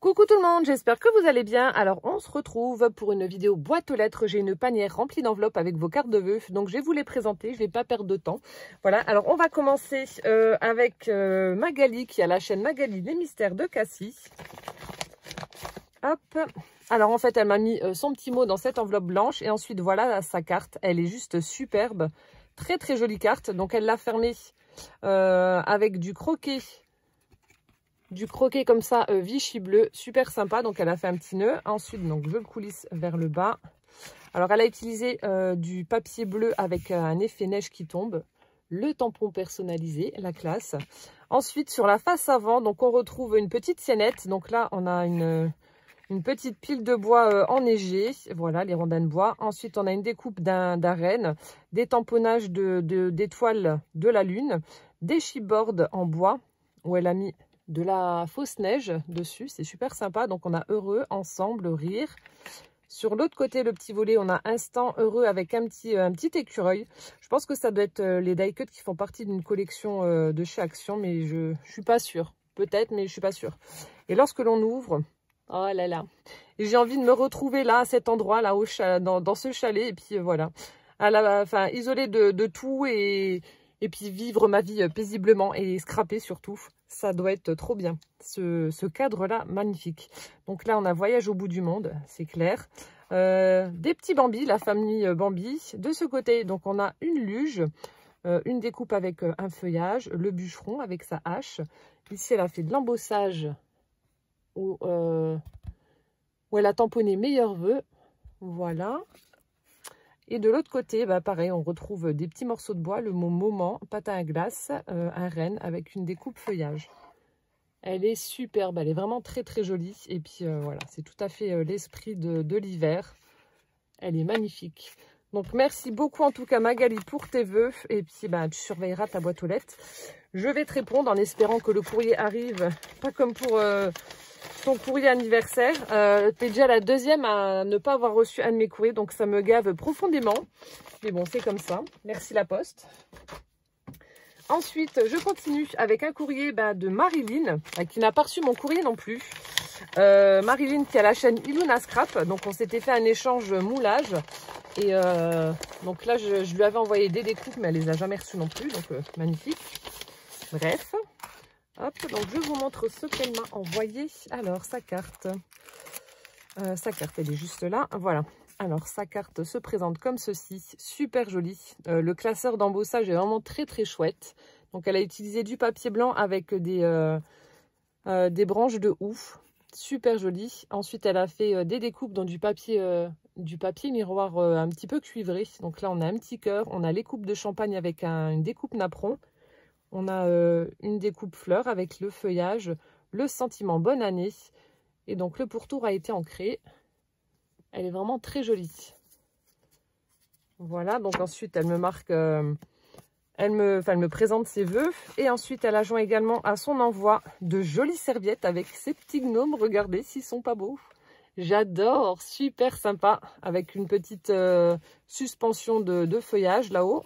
Coucou tout le monde, j'espère que vous allez bien. Alors on se retrouve pour une vidéo boîte aux lettres. J'ai une panière remplie d'enveloppes avec vos cartes de vœux, donc je vais vous les présenter, je ne vais pas perdre de temps. Voilà, alors on va commencer avec Magali qui a la chaîne Magali les mystères de Cassie. Hop, alors en fait elle m'a mis son petit mot dans cette enveloppe blanche et ensuite voilà sa carte, elle est juste superbe, très très jolie carte. Donc elle l'a fermée avec du croquet comme ça, Vichy bleu, super sympa. Donc elle a fait un petit nœud. Ensuite, donc je le coulisse vers le bas. Alors elle a utilisé du papier bleu avec un effet neige qui tombe. Le tampon personnalisé, la classe. Ensuite, sur la face avant, donc on retrouve une petite siennette. Donc là, on a une petite pile de bois enneigée. Voilà, les rondins de bois. Ensuite, on a une découpe d'arène, des tamponnages d'étoiles de la lune, des chipboards en bois où elle a mis de la fausse neige dessus, c'est super sympa. Donc on a heureux, ensemble, rire. Sur l'autre côté, le petit volet, on a instant heureux avec un petit écureuil. Je pense que ça doit être les die cuts qui font partie d'une collection de chez Action, mais je suis pas sûre. Peut-être, mais je suis pas sûre. Et lorsque l'on ouvre, oh là là, j'ai envie de me retrouver là, à cet endroit, là, dans ce chalet, et puis voilà, enfin, isolée de tout et puis vivre ma vie paisiblement et scraper surtout. Ça doit être trop bien, ce cadre-là, magnifique. Donc là, on a voyage au bout du monde, c'est clair. Des petits Bambi, la famille Bambi. De ce côté, donc on a une luge, une découpe avec un feuillage, le bûcheron avec sa hache. Ici, elle a fait de l'embossage où elle a tamponné meilleurs vœux. Voilà. Et de l'autre côté, bah pareil, on retrouve des petits morceaux de bois, le mot moment, patin à glace, un renne avec une découpe feuillage. Elle est superbe, elle est vraiment très très jolie. Et puis voilà, c'est tout à fait l'esprit de l'hiver. Elle est magnifique. Donc merci beaucoup en tout cas Magali pour tes vœux. Et puis bah, tu surveilleras ta boîte aux lettres. Je vais te répondre en espérant que le courrier arrive, pas comme pour ton courrier anniversaire. Tu es déjà la deuxième à ne pas avoir reçu un de mes courriers, donc ça me gave profondément. Mais bon, c'est comme ça. Merci la poste. Ensuite, je continue avec un courrier de Marilyn, qui n'a pas reçu mon courrier non plus. Marilyn qui a la chaîne Iluna Scrap. Donc on s'était fait un échange moulage. Et donc là, je lui avais envoyé des découpes, mais elle les a jamais reçues non plus. Donc magnifique. Bref. Hop, donc je vous montre ce qu'elle m'a envoyé. Alors, sa carte, elle est juste là. Voilà. Alors, sa carte se présente comme ceci. Super jolie. Le classeur d'embossage est vraiment très, très chouette. Donc, elle a utilisé du papier blanc avec des branches de ouf. Super jolie. Ensuite, elle a fait des découpes dans du papier miroir un petit peu cuivré. Donc là, on a un petit cœur. On a les coupes de champagne avec une découpe napperon. On a une découpe fleur avec le feuillage, le sentiment bonne année. Et donc le pourtour a été ancré. Elle est vraiment très jolie. Voilà, donc ensuite elle me marque, elle me présente ses vœux. Et ensuite elle a joint également à son envoi de jolies serviettes avec ses petits gnomes. Regardez s'ils sont pas beaux. J'adore, super sympa. Avec une petite suspension de feuillage là-haut.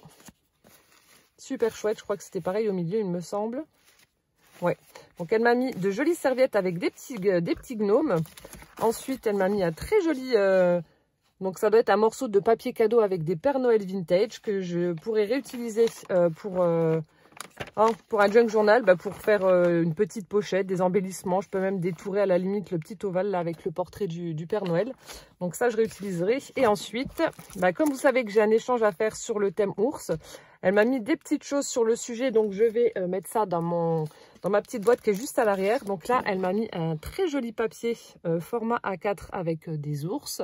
Super chouette, je crois que c'était pareil au milieu, il me semble. Ouais, donc elle m'a mis de jolies serviettes avec des petits gnomes. Ensuite, elle m'a mis un très joli... donc ça doit être un morceau de papier cadeau avec des Père Noël vintage que je pourrais réutiliser pour un junk journal, pour faire une petite pochette, des embellissements. Je peux même détourer à la limite le petit ovale là, avec le portrait du Père Noël. Donc ça, je réutiliserai. Et ensuite, comme vous savez que j'ai un échange à faire sur le thème ours, elle m'a mis des petites choses sur le sujet. Donc je vais mettre ça dans ma petite boîte qui est juste à l'arrière. Donc là, elle m'a mis un très joli papier format A4 avec des ours.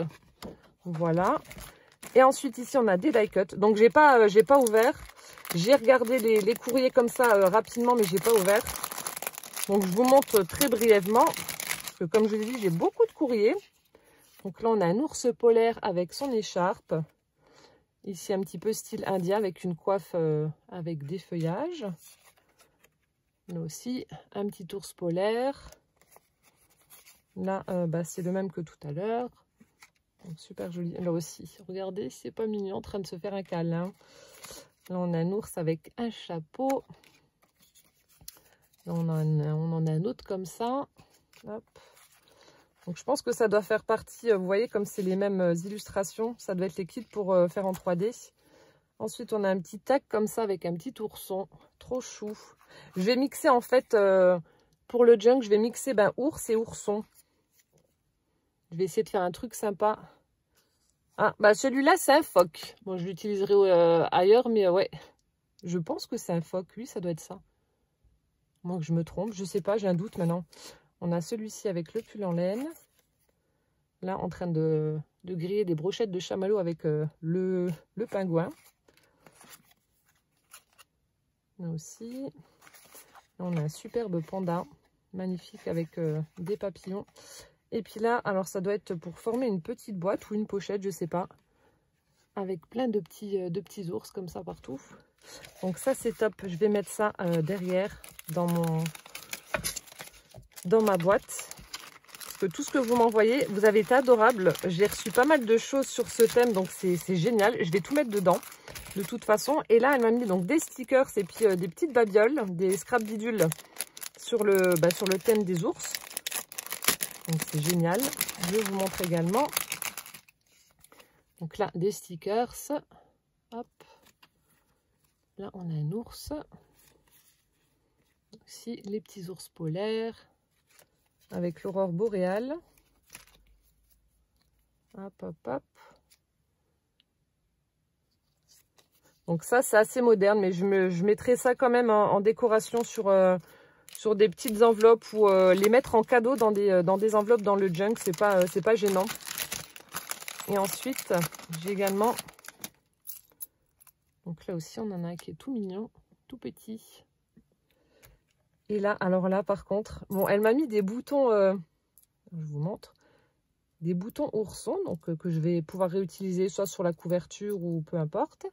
Voilà. Et ensuite, ici, on a des die cuts. Donc, j'ai pas ouvert. J'ai regardé les courriers comme ça rapidement, mais j'ai pas ouvert. Donc, je vous montre très brièvement. Parce que, comme je l'ai dit, j'ai beaucoup de courriers. Donc là, on a un ours polaire avec son écharpe. Ici, un petit peu style indien avec une coiffe avec des feuillages. Là aussi, un petit ours polaire. Là, c'est le même que tout à l'heure. Donc, super joli. Là aussi, regardez, c'est pas mignon, en train de se faire un câlin. Là, on a un ours avec un chapeau. Là, on en a un autre comme ça. Hop. Donc je pense que ça doit faire partie, vous voyez comme c'est les mêmes illustrations, ça doit être les kits pour faire en 3D. Ensuite on a un petit tag comme ça avec un petit ourson, trop chou. Je vais mixer en fait, pour le junk, je vais mixer ours et ourson. Je vais essayer de faire un truc sympa. Ah, celui-là c'est un phoque. Bon, je l'utiliserai ailleurs, mais ouais, je pense que c'est un phoque, oui ça doit être ça. Moi que je me trompe, je sais pas, j'ai un doute maintenant. On a celui-ci avec le pull en laine. Là, en train de griller des brochettes de chamallow avec le pingouin. Là aussi. Là, on a un superbe panda. Magnifique avec des papillons. Et puis là, alors ça doit être pour former une petite boîte ou une pochette, je sais pas. Avec plein de petits ours comme ça partout. Donc ça, c'est top. Je vais mettre ça derrière dans ma boîte. Parce que tout ce que vous m'envoyez, vous avez été adorable. J'ai reçu pas mal de choses sur ce thème, donc c'est génial. Je vais tout mettre dedans, de toute façon. Et là, elle m'a mis donc des stickers et puis des petites babioles, des scrap bidules sur le thème des ours. Donc c'est génial. Je vais vous montrer également. Donc là, des stickers. Hop. Là, on a un ours. Aussi, les petits ours polaires. Avec l'aurore boréale. Hop, hop, hop. Donc ça, c'est assez moderne, mais je mettrai ça quand même en décoration sur des petites enveloppes ou les mettre en cadeau dans des enveloppes dans le junk, c'est pas gênant. Et ensuite, j'ai également... Donc là aussi, on en a un qui est tout mignon, tout petit. Et là, alors là, par contre, bon, elle m'a mis des boutons, je vous montre, des boutons oursons, donc que je vais pouvoir réutiliser soit sur la couverture ou peu importe.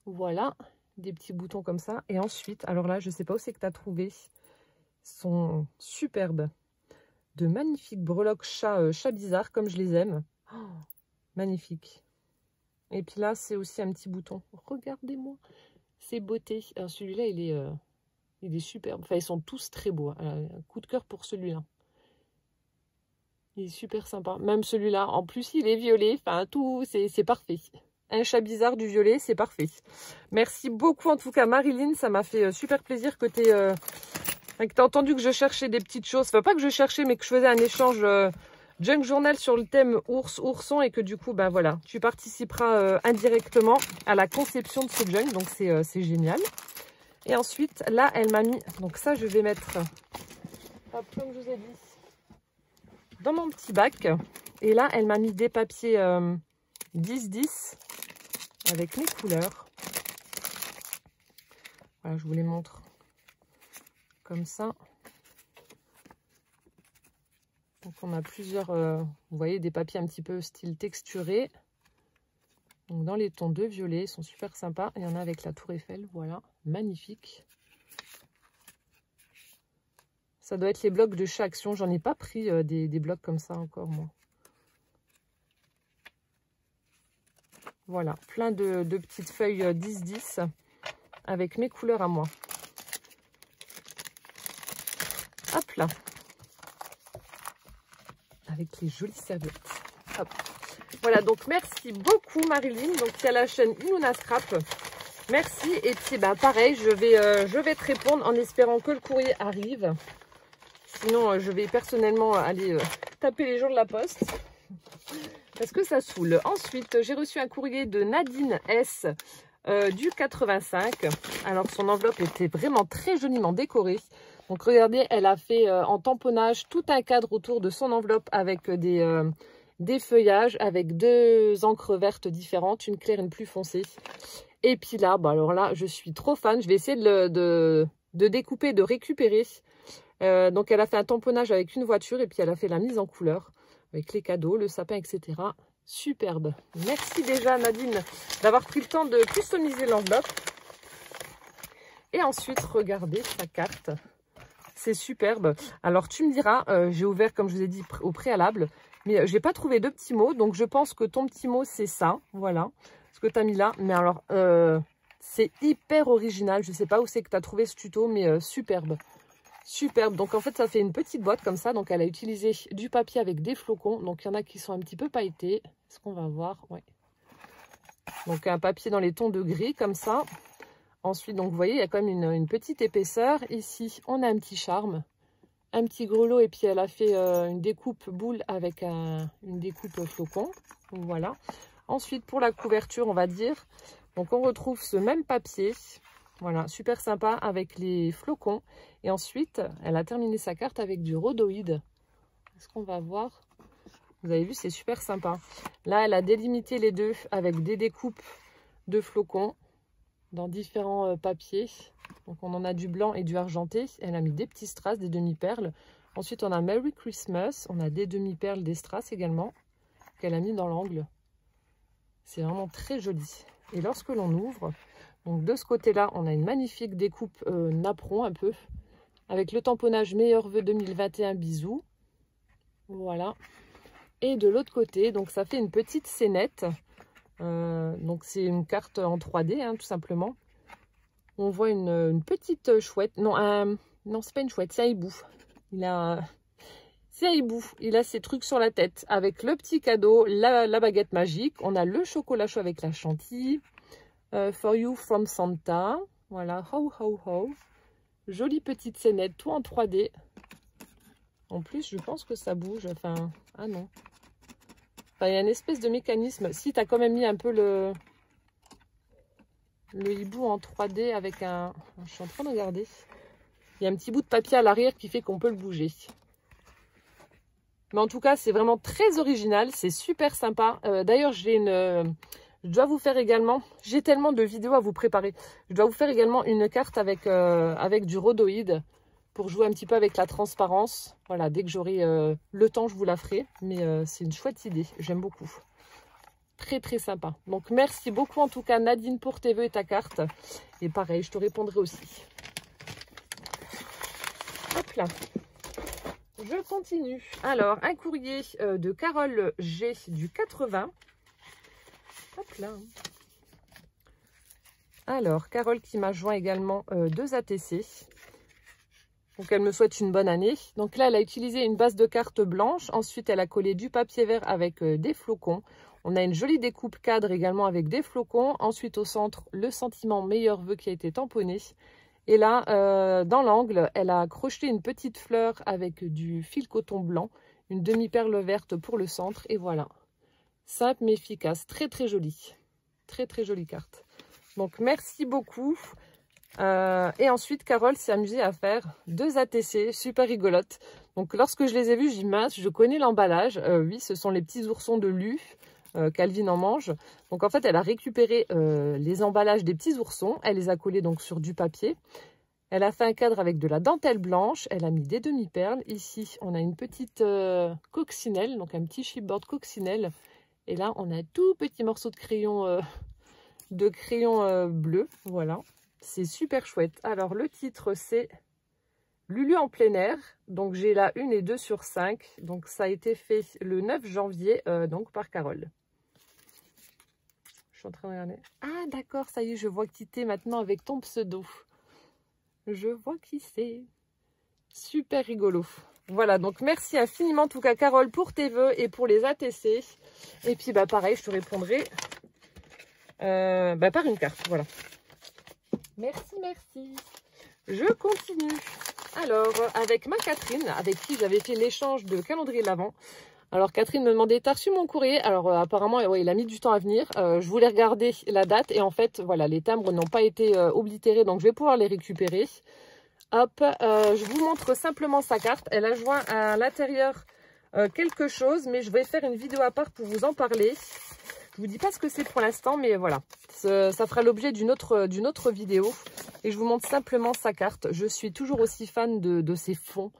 Voilà, des petits boutons comme ça. Et ensuite, alors là, je sais pas où c'est que tu as trouvé, sont superbes. De magnifiques breloques chat bizarre, comme je les aime. Oh, magnifique. Et puis là, c'est aussi un petit bouton. Regardez-moi, c'est beauté. Alors celui-là, il est superbe. Enfin, ils sont tous très beaux. Un coup de cœur pour celui-là. Il est super sympa. Même celui-là. En plus, il est violet. Enfin, tout, c'est parfait. Un chat bizarre du violet, c'est parfait. Merci beaucoup en tout cas, Marilyn. Ça m'a fait super plaisir que tu aies entendu que je cherchais des petites choses. Enfin, pas que je cherchais, mais que je faisais un échange junk journal sur le thème ourson. Et que du coup, voilà, tu participeras indirectement à la conception de ce junk. Donc, c'est génial. Et ensuite, là, elle m'a mis... Donc ça, je vais mettre, hop, comme je vous ai dit, dans mon petit bac. Et là, elle m'a mis des papiers 10-10 avec mes couleurs. Voilà, je vous les montre comme ça. Donc, on a plusieurs, vous voyez, des papiers un petit peu style texturé. Donc, dans les tons de violet, ils sont super sympas. Il y en a avec la Tour Eiffel, voilà, magnifique. Ça doit être les blocs de chat action. J'en ai pas pris des blocs comme ça encore, moi. Voilà, plein de petites feuilles 10-10 avec mes couleurs à moi. Hop là. Avec les jolies serviettes. Hop. Voilà, donc merci beaucoup Marilyn. Donc il y a la chaîne Inuna Scrap. Merci. Et puis pareil, je vais te répondre en espérant que le courrier arrive. Sinon, je vais personnellement aller taper les gens de la poste. Parce que ça saoule. Ensuite, j'ai reçu un courrier de Nadine S du 85. Alors, son enveloppe était vraiment très joliment décorée. Donc, regardez, elle a fait en tamponnage tout un cadre autour de son enveloppe avec des feuillages, avec deux encres vertes différentes, une claire et une plus foncée. Et puis là, alors là, je suis trop fan. Je vais essayer de découper, de récupérer. Donc, elle a fait un tamponnage avec une voiture et puis elle a fait la mise en couleur avec les cadeaux, le sapin, etc. Superbe. Merci déjà Nadine d'avoir pris le temps de customiser l'enveloppe. Et ensuite, regardez sa carte. C'est superbe. Alors, tu me diras, j'ai ouvert, comme je vous ai dit, au préalable, mais je n'ai pas trouvé de petits mots. Donc, je pense que ton petit mot, c'est ça. Voilà ce que tu as mis là. Mais alors, c'est hyper original. Je ne sais pas où c'est que tu as trouvé ce tuto, mais superbe. Superbe. Donc en fait, ça fait une petite boîte comme ça. Donc elle a utilisé du papier avec des flocons. Donc il y en a qui sont un petit peu pailletés. Est-ce qu'on va voir? Ouais. Donc un papier dans les tons de gris comme ça. Ensuite, donc vous voyez, il y a quand même une petite épaisseur. Ici, on a un petit charme, un petit grelot. Et puis elle a fait une découpe boule avec une découpe flocon. Donc voilà. Ensuite, pour la couverture, on va dire, donc on retrouve ce même papier. Voilà, super sympa avec les flocons. Et ensuite, elle a terminé sa carte avec du rhodoïde. Est-ce qu'on va voir? Vous avez vu, c'est super sympa. Là, elle a délimité les deux avec des découpes de flocons dans différents papiers. Donc, on en a du blanc et du argenté. Elle a mis des petits strass, des demi-perles. Ensuite, on a Merry Christmas. On a des demi-perles, des strass également, qu'elle a mis dans l'angle. C'est vraiment très joli. Et lorsque l'on ouvre, donc de ce côté-là, on a une magnifique découpe napperon un peu, avec le tamponnage meilleurs vœux 2021, bisous. Voilà. Et de l'autre côté, donc ça fait une petite scénette. Donc c'est une carte en 3D, hein, tout simplement. On voit une petite chouette. Non, non, c'est pas une chouette, c'est un hibou. C'est un hibou. Il a ses trucs sur la tête avec le petit cadeau, la baguette magique. On a le chocolat chaud avec la chantilly. For you from Santa. Voilà, ho ho ho. Jolie petite scénette, tout en 3D. En plus, je pense que ça bouge. Enfin, ah non. Enfin, il y a une espèce de mécanisme. Si, tu as quand même mis un peu le hibou en 3D avec un... Je suis en train de regarder. Il y a un petit bout de papier à l'arrière qui fait qu'on peut le bouger. Mais en tout cas, c'est vraiment très original. C'est super sympa. D'ailleurs, je dois vous faire également... J'ai tellement de vidéos à vous préparer. Je dois vous faire également une carte avec du rhodoïde pour jouer un petit peu avec la transparence. Voilà, dès que j'aurai le temps, je vous la ferai. Mais c'est une chouette idée. J'aime beaucoup. Très, très sympa. Donc, merci beaucoup en tout cas, Nadine, pour tes vœux et ta carte. Et pareil, je te répondrai aussi. Hop là. Je continue. Alors, un courrier de Carole G du 80. Hop là. Alors, Carole qui m'a joint également 2 ATC. Donc, elle me souhaite une bonne année. Donc là, elle a utilisé une base de carte blanche. Ensuite, elle a collé du papier vert avec des flocons. On a une jolie découpe cadre également avec des flocons. Ensuite, au centre, le sentiment meilleur vœu qui a été tamponné. Et là, dans l'angle, elle a crocheté une petite fleur avec du fil coton blanc. Une demi-perle verte pour le centre. Et voilà. Simple mais efficace. Très, très jolie. Très, très jolie carte. Donc, merci beaucoup. Et ensuite, Carole s'est amusée à faire 2 ATC super rigolotes. Donc, lorsque je les ai vus, j'ai dit mince, je connais l'emballage. Oui, ce sont les petits oursons de Lu. Calvin en mange. Donc, en fait, elle a récupéré les emballages des petits oursons. Elle les a collés donc sur du papier. Elle a fait un cadre avec de la dentelle blanche. Elle a mis des demi-perles. Ici, on a une petite coccinelle, donc un petit chipboard coccinelle. Et là, on a un tout petit morceau de crayon bleu. Voilà. C'est super chouette. Alors, le titre, c'est Lulu en plein air. Donc, j'ai la 1 et 2 sur 5. Donc, ça a été fait le 9 janvier donc par Carole. Je suis en train de regarder. Ah, d'accord, ça y est, je vois qui t'es maintenant avec ton pseudo. Je vois qui c'est. Super rigolo. Voilà, donc merci infiniment en tout cas, Carole, pour tes vœux et pour les ATC. Et puis, bah pareil, je te répondrai par une carte. Voilà. Merci, merci. Je continue. Alors, avec ma Catherine, avec qui j'avais fait l'échange de calendrier de l'Avent. Alors, Catherine me demandait, t'as reçu mon courrier? Alors, apparemment, ouais, il a mis du temps à venir. Je voulais regarder la date et en fait, voilà, les timbres n'ont pas été oblitérés, donc je vais pouvoir les récupérer. Hop, je vous montre simplement sa carte. Elle a joint à l'intérieur quelque chose, mais je vais faire une vidéo à part pour vous en parler. Je vous dis pas ce que c'est pour l'instant, mais voilà. Ça fera l'objet d'une autre vidéo. Et je vous montre simplement sa carte. Je suis toujours aussi fan de ces fonds.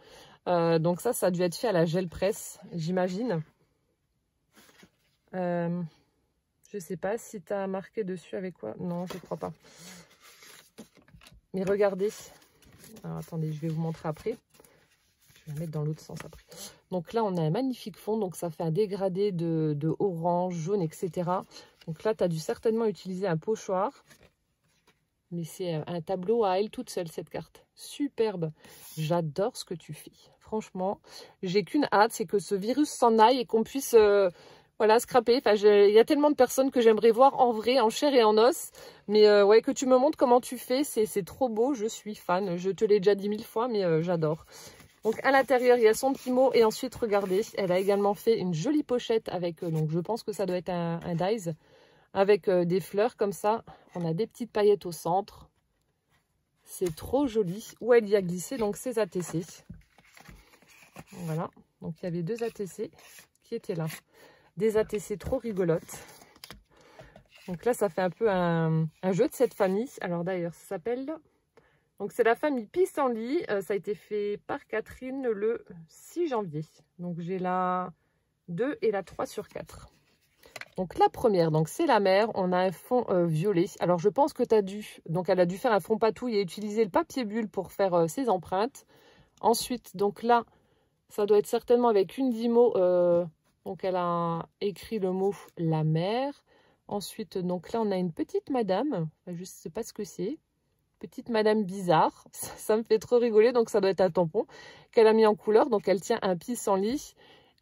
Donc ça a dû être fait à la gel presse, j'imagine. Je sais pas si tu as marqué dessus avec quoi. Non, je crois pas. Mais regardez. Alors, attendez, je vais vous montrer après. Je vais la mettre dans l'autre sens après. Donc là, on a un magnifique fond. Donc ça fait un dégradé de orange, jaune, etc. Donc là, tu as dû certainement utiliser un pochoir. Mais c'est un tableau à elle toute seule, cette carte. Superbe. J'adore ce que tu fais. Franchement, j'ai qu'une hâte, c'est que ce virus s'en aille et qu'on puisse voilà, scraper. Enfin, il y a tellement de personnes que j'aimerais voir en vrai, en chair et en os. Mais ouais, que tu me montres comment tu fais, c'est trop beau. Je suis fan. Je te l'ai déjà dit 1000 fois, mais j'adore. Donc à l'intérieur, il y a son petit mot. Et ensuite, regardez, elle a également fait une jolie pochette avec, donc je pense que ça doit être un dies, avec des fleurs comme ça. On a des petites paillettes au centre. C'est trop joli. Où elle y a glissé donc ses ATC. Voilà. Donc il y avait 2 ATC qui étaient là. Des ATC trop rigolotes. Donc là, ça fait un peu un jeu de cette famille. Alors d'ailleurs, ça s'appelle... Donc c'est la famille Pissenlit. Ça a été fait par Catherine le 6 janvier. Donc j'ai la 2 et la 3 sur 4. Donc la première, donc c'est la mère. On a un fond violet. Alors je pense que tu as dû... Donc elle a dû faire un fond patouille et utiliser le papier bulle pour faire ses empreintes. Ensuite, donc là, ça doit être certainement avec une Dymo. Donc elle a écrit le mot la mère. Ensuite, donc là, on a une petite madame. Je ne sais pas ce que c'est. Petite madame bizarre. Ça me fait trop rigoler. Donc ça doit être un tampon qu'elle a mis en couleur. Donc elle tient un pissenlit.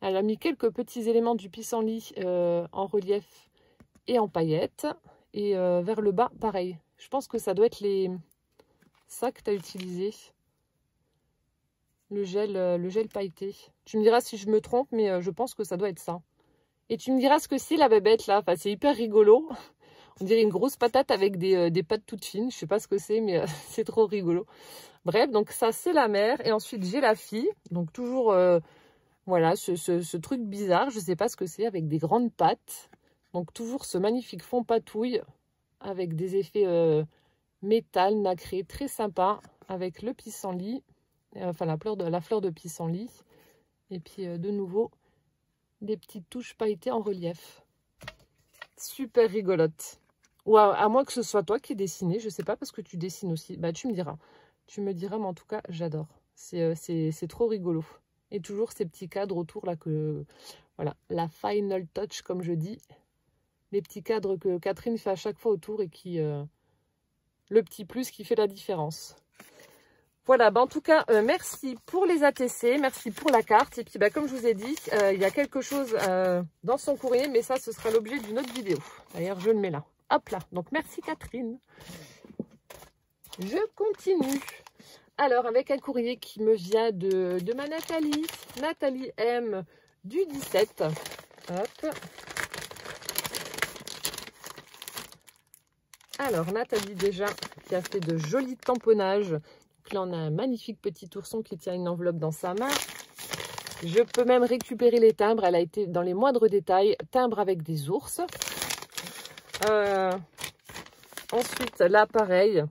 Elle a mis quelques petits éléments du pissenlit en relief et en paillettes. Et vers le bas, pareil. Je pense que ça doit être ça que tu as utilisé. Le gel pailleté. Tu me diras si je me trompe, mais je pense que ça doit être ça. Et tu me diras ce que c'est la bébête là. Enfin, c'est hyper rigolo. On dirait une grosse patate avec des pattes toutes fines. Je sais pas ce que c'est, mais c'est trop rigolo. Bref, donc ça c'est la mère. Et ensuite j'ai la fille. Donc toujours, voilà, ce truc bizarre. Je sais pas ce que c'est, avec des grandes pattes. Donc toujours ce magnifique fond patouille avec des effets métal nacré, très sympa, avec le pissenlit. Enfin la fleur de pissenlit. Et puis de nouveau, des petites touches pailletées en relief. Super rigolote. Ou à moins que ce soit toi qui ai dessiné, je sais pas, parce que tu dessines aussi. Bah tu me diras. Tu me diras, mais en tout cas, j'adore. C'est trop rigolo. Et toujours ces petits cadres autour là que... Voilà, la final touch comme je dis. Les petits cadres que Catherine fait à chaque fois autour et qui... le petit plus qui fait la différence. Voilà, bah en tout cas, merci pour les ATC, merci pour la carte. Et puis, bah, comme je vous ai dit, il y a quelque chose dans son courrier, mais ça, ce sera l'objet d'une autre vidéo. D'ailleurs, je le mets là. Hop là. Donc, merci Catherine. Je continue. Alors, avec un courrier qui me vient de ma Nathalie. Nathalie M du 17. Hop. Alors, Nathalie, déjà, qui a fait de jolis tamponnages. Donc là, on a un magnifique petit ourson qui tient une enveloppe dans sa main. Je peux même récupérer les timbres. Elle a été dans les moindres détails. Timbre avec des ours. Ensuite, là, pareil.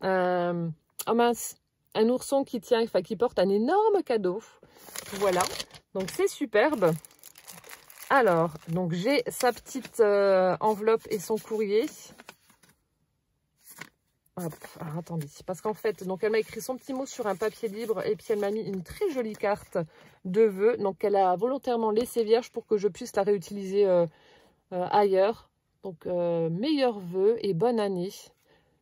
Oh mince, un ourson qui tient, enfin qui porte un énorme cadeau. Voilà, donc c'est superbe. Alors, donc j'ai sa petite enveloppe et son courrier. Hop, alors attendez, parce qu'en fait, donc elle m'a écrit son petit mot sur un papier libre et puis elle m'a mis une très jolie carte de vœux. Donc elle a volontairement laissé vierge pour que je puisse la réutiliser ailleurs. Donc meilleurs vœux et bonne année.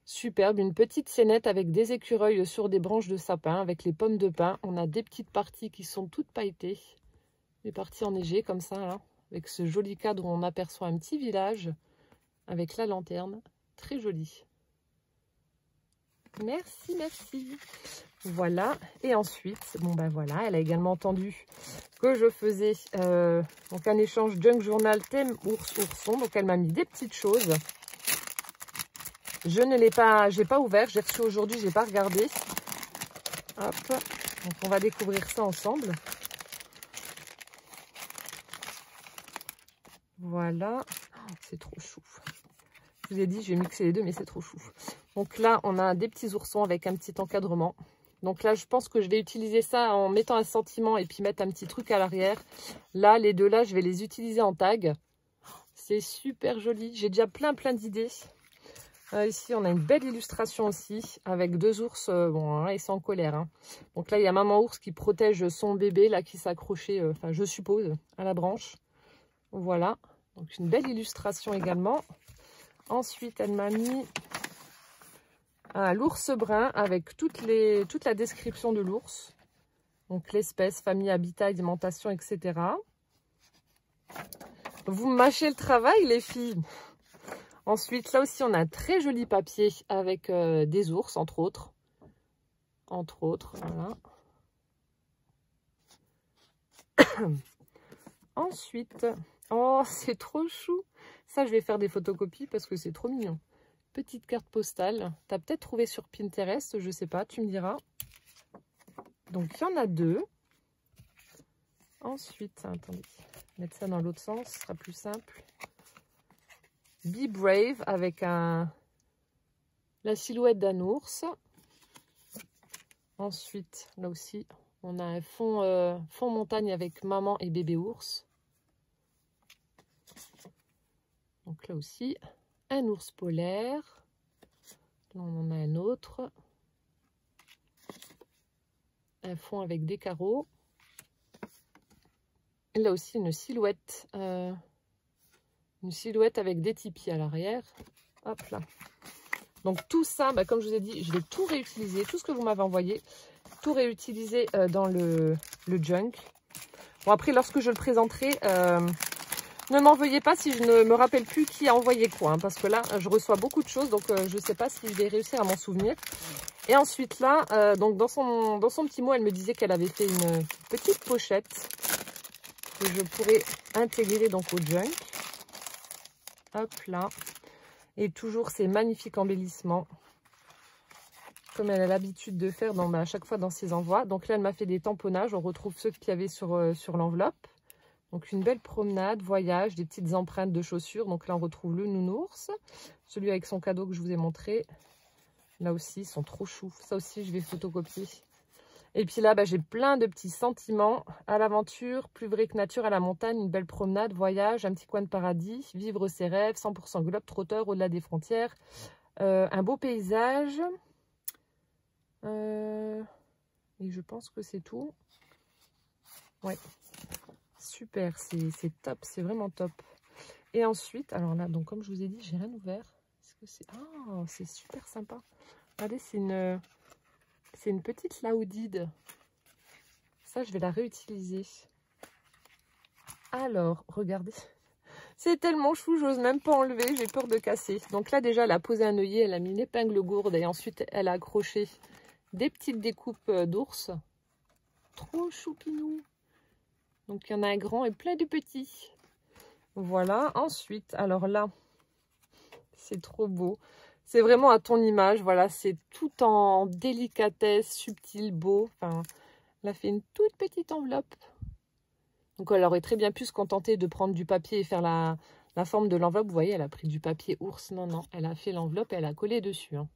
Superbe, une petite scénette avec des écureuils sur des branches de sapin, avec les pommes de pin. On a des petites parties qui sont toutes pailletées. Des parties enneigées comme ça, là, avec ce joli cadre où on aperçoit un petit village avec la lanterne. Très joli. Merci, merci. Voilà. Et ensuite, bon ben voilà, elle a également entendu que je faisais donc un échange junk journal thème ours-ourson. Donc elle m'a mis des petites choses. Je ne l'ai pas, j'ai pas ouvert, j'ai reçu aujourd'hui, j'ai pas regardé. Hop, donc on va découvrir ça ensemble. Voilà, oh, c'est trop chou. Je vous ai dit, je vais mixer les deux, mais c'est trop chou. Donc là, on a des petits oursons avec un petit encadrement. Donc là, je pense que je vais utiliser ça en mettant un sentiment et puis mettre un petit truc à l'arrière. Là, les deux là, je vais les utiliser en tag. C'est super joli. J'ai déjà plein d'idées. Ici, on a une belle illustration aussi avec deux ours. Bon, hein, ils sont en colère. Hein. Donc là, il y a maman ours qui protège son bébé là qui s'accrochait, enfin, je suppose, à la branche. Voilà. Donc une belle illustration également. Ensuite, elle m'a mis Ah, l'ours brun avec toute la description de l'ours. Donc l'espèce, famille, habitat, alimentation, etc. Vous mâchez le travail, les filles. Ensuite, là aussi, on a un très joli papier avec des ours, entre autres. Voilà. Ensuite, oh, c'est trop chou. Ça, je vais faire des photocopies parce que c'est trop mignon. Petite carte postale. Tu as peut-être trouvé sur Pinterest, je sais pas, tu me diras. Donc, il y en a 2. Ensuite, attendez, mettre ça dans l'autre sens, ce sera plus simple. Be Brave avec la silhouette d'un ours. Ensuite, là aussi, on a un fond montagne avec maman et bébé ours. Donc là aussi, un ours polaire. Là, on en a un autre. Un fond avec des carreaux. Et là aussi, une silhouette avec des tipis à l'arrière. Hop là. Donc tout ça, bah, comme je vous ai dit, je vais tout réutiliser. Tout ce que vous m'avez envoyé, tout réutiliser dans le junk. Bon, après, lorsque je le présenterai, ne m'en veuillez pas si je ne me rappelle plus qui a envoyé quoi. Hein, parce que là, je reçois beaucoup de choses, donc je ne sais pas si je vais réussir à m'en souvenir. Et ensuite là, donc dans son petit mot, elle me disait qu'elle avait fait une petite pochette que je pourrais intégrer donc au junk. Hop là. Et toujours ces magnifiques embellissements. Comme elle a l'habitude de faire à chaque fois dans ses envois. Donc là, elle m'a fait des tamponnages. On retrouve ceux qu'il y avait sur l'enveloppe. Donc une belle promenade, voyage, des petites empreintes de chaussures. Donc là, on retrouve le nounours. Celui avec son cadeau que je vous ai montré. Là aussi, ils sont trop choux. Ça aussi, je vais photocopier. Et puis là, j'ai plein de petits sentiments. À l'aventure, plus vrai que nature, à la montagne, une belle promenade, voyage, un petit coin de paradis, vivre ses rêves, 100% globe-trotteur au-delà des frontières. Un beau paysage. Et je pense que c'est tout. Ouais. Super, c'est top, c'est vraiment top. Et ensuite, alors là, donc comme je vous ai dit, j'ai rien ouvert. Est-ce que c'est... Ah, c'est super sympa. Regardez, c'est une petite laudide. Ça, je vais la réutiliser. Alors, regardez. C'est tellement chou, j'ose même pas enlever, j'ai peur de casser. Donc là, déjà, elle a posé un œillet, elle a mis une épingle gourde et ensuite, elle a accroché des petites découpes d'ours. Trop choupinou. Donc, il y en a un grand et plein de petits. Voilà. Ensuite, alors là, c'est trop beau. C'est vraiment à ton image. Voilà, c'est tout en délicatesse, subtil, beau. Enfin, elle a fait une toute petite enveloppe. Donc, elle aurait très bien pu se contenter de prendre du papier et faire la forme de l'enveloppe. Vous voyez, elle a pris du papier ours. Non, non, elle a fait l'enveloppe et elle a collé dessus. Hein.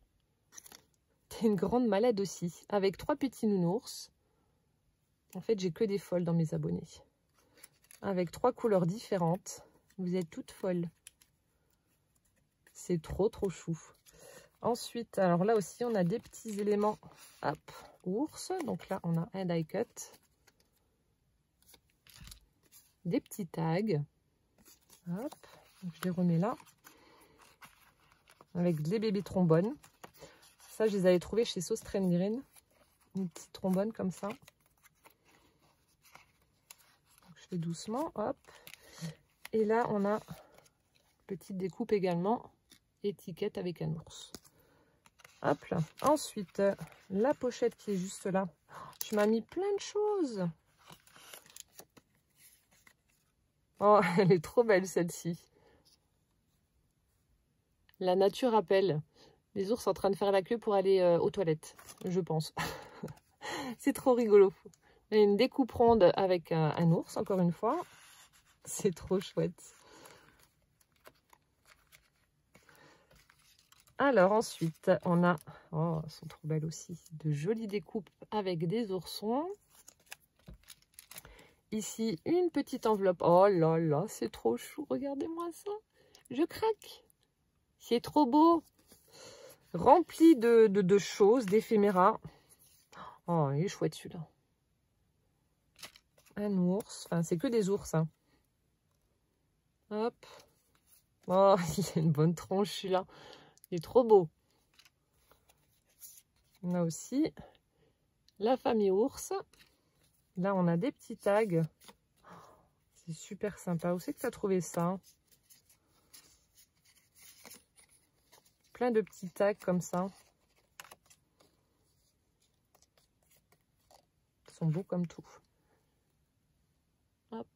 C'est une grande malade aussi, avec 3 petits nounours. En fait, j'ai que des folles dans mes abonnés. Avec 3 couleurs différentes. Vous êtes toutes folles. C'est trop, trop chou. Ensuite, alors là aussi, on a des petits éléments. Hop, ours. Donc là, on a un die cut. Des petits tags. Hop, donc je les remets là. Avec des bébés trombones. Ça, je les avais trouvés chez Sauce Train Green. Une petite trombone comme ça. Donc, je fais doucement, hop. Et là, on a petite découpe également. Étiquette avec un ours. Hop là. Ensuite, la pochette qui est juste là. Tu m'as mis plein de choses. Oh, elle est trop belle celle-ci. La nature appelle. Les ours en train de faire la queue pour aller aux toilettes, je pense. C'est trop rigolo. Il y a une découpe ronde avec un ours, encore une fois. C'est trop chouette. Alors ensuite, on a, oh, elles sont trop belles aussi, de jolies découpes avec des oursons. Ici, une petite enveloppe. Oh là là, c'est trop chou, regardez-moi ça. Je craque. C'est trop beau. Rempli de choses, d'éphéméras. Oh, il est chouette celui-là. Un ours, enfin c'est que des ours. Hein. Hop. Oh, il a une bonne tronche celui-là. Il est trop beau. On a aussi la famille ours. Là, on a des petits tags. C'est super sympa. Où c'est que tu as trouvé ça? Plein de petits tags comme ça. Ils sont beaux comme tout. Hop.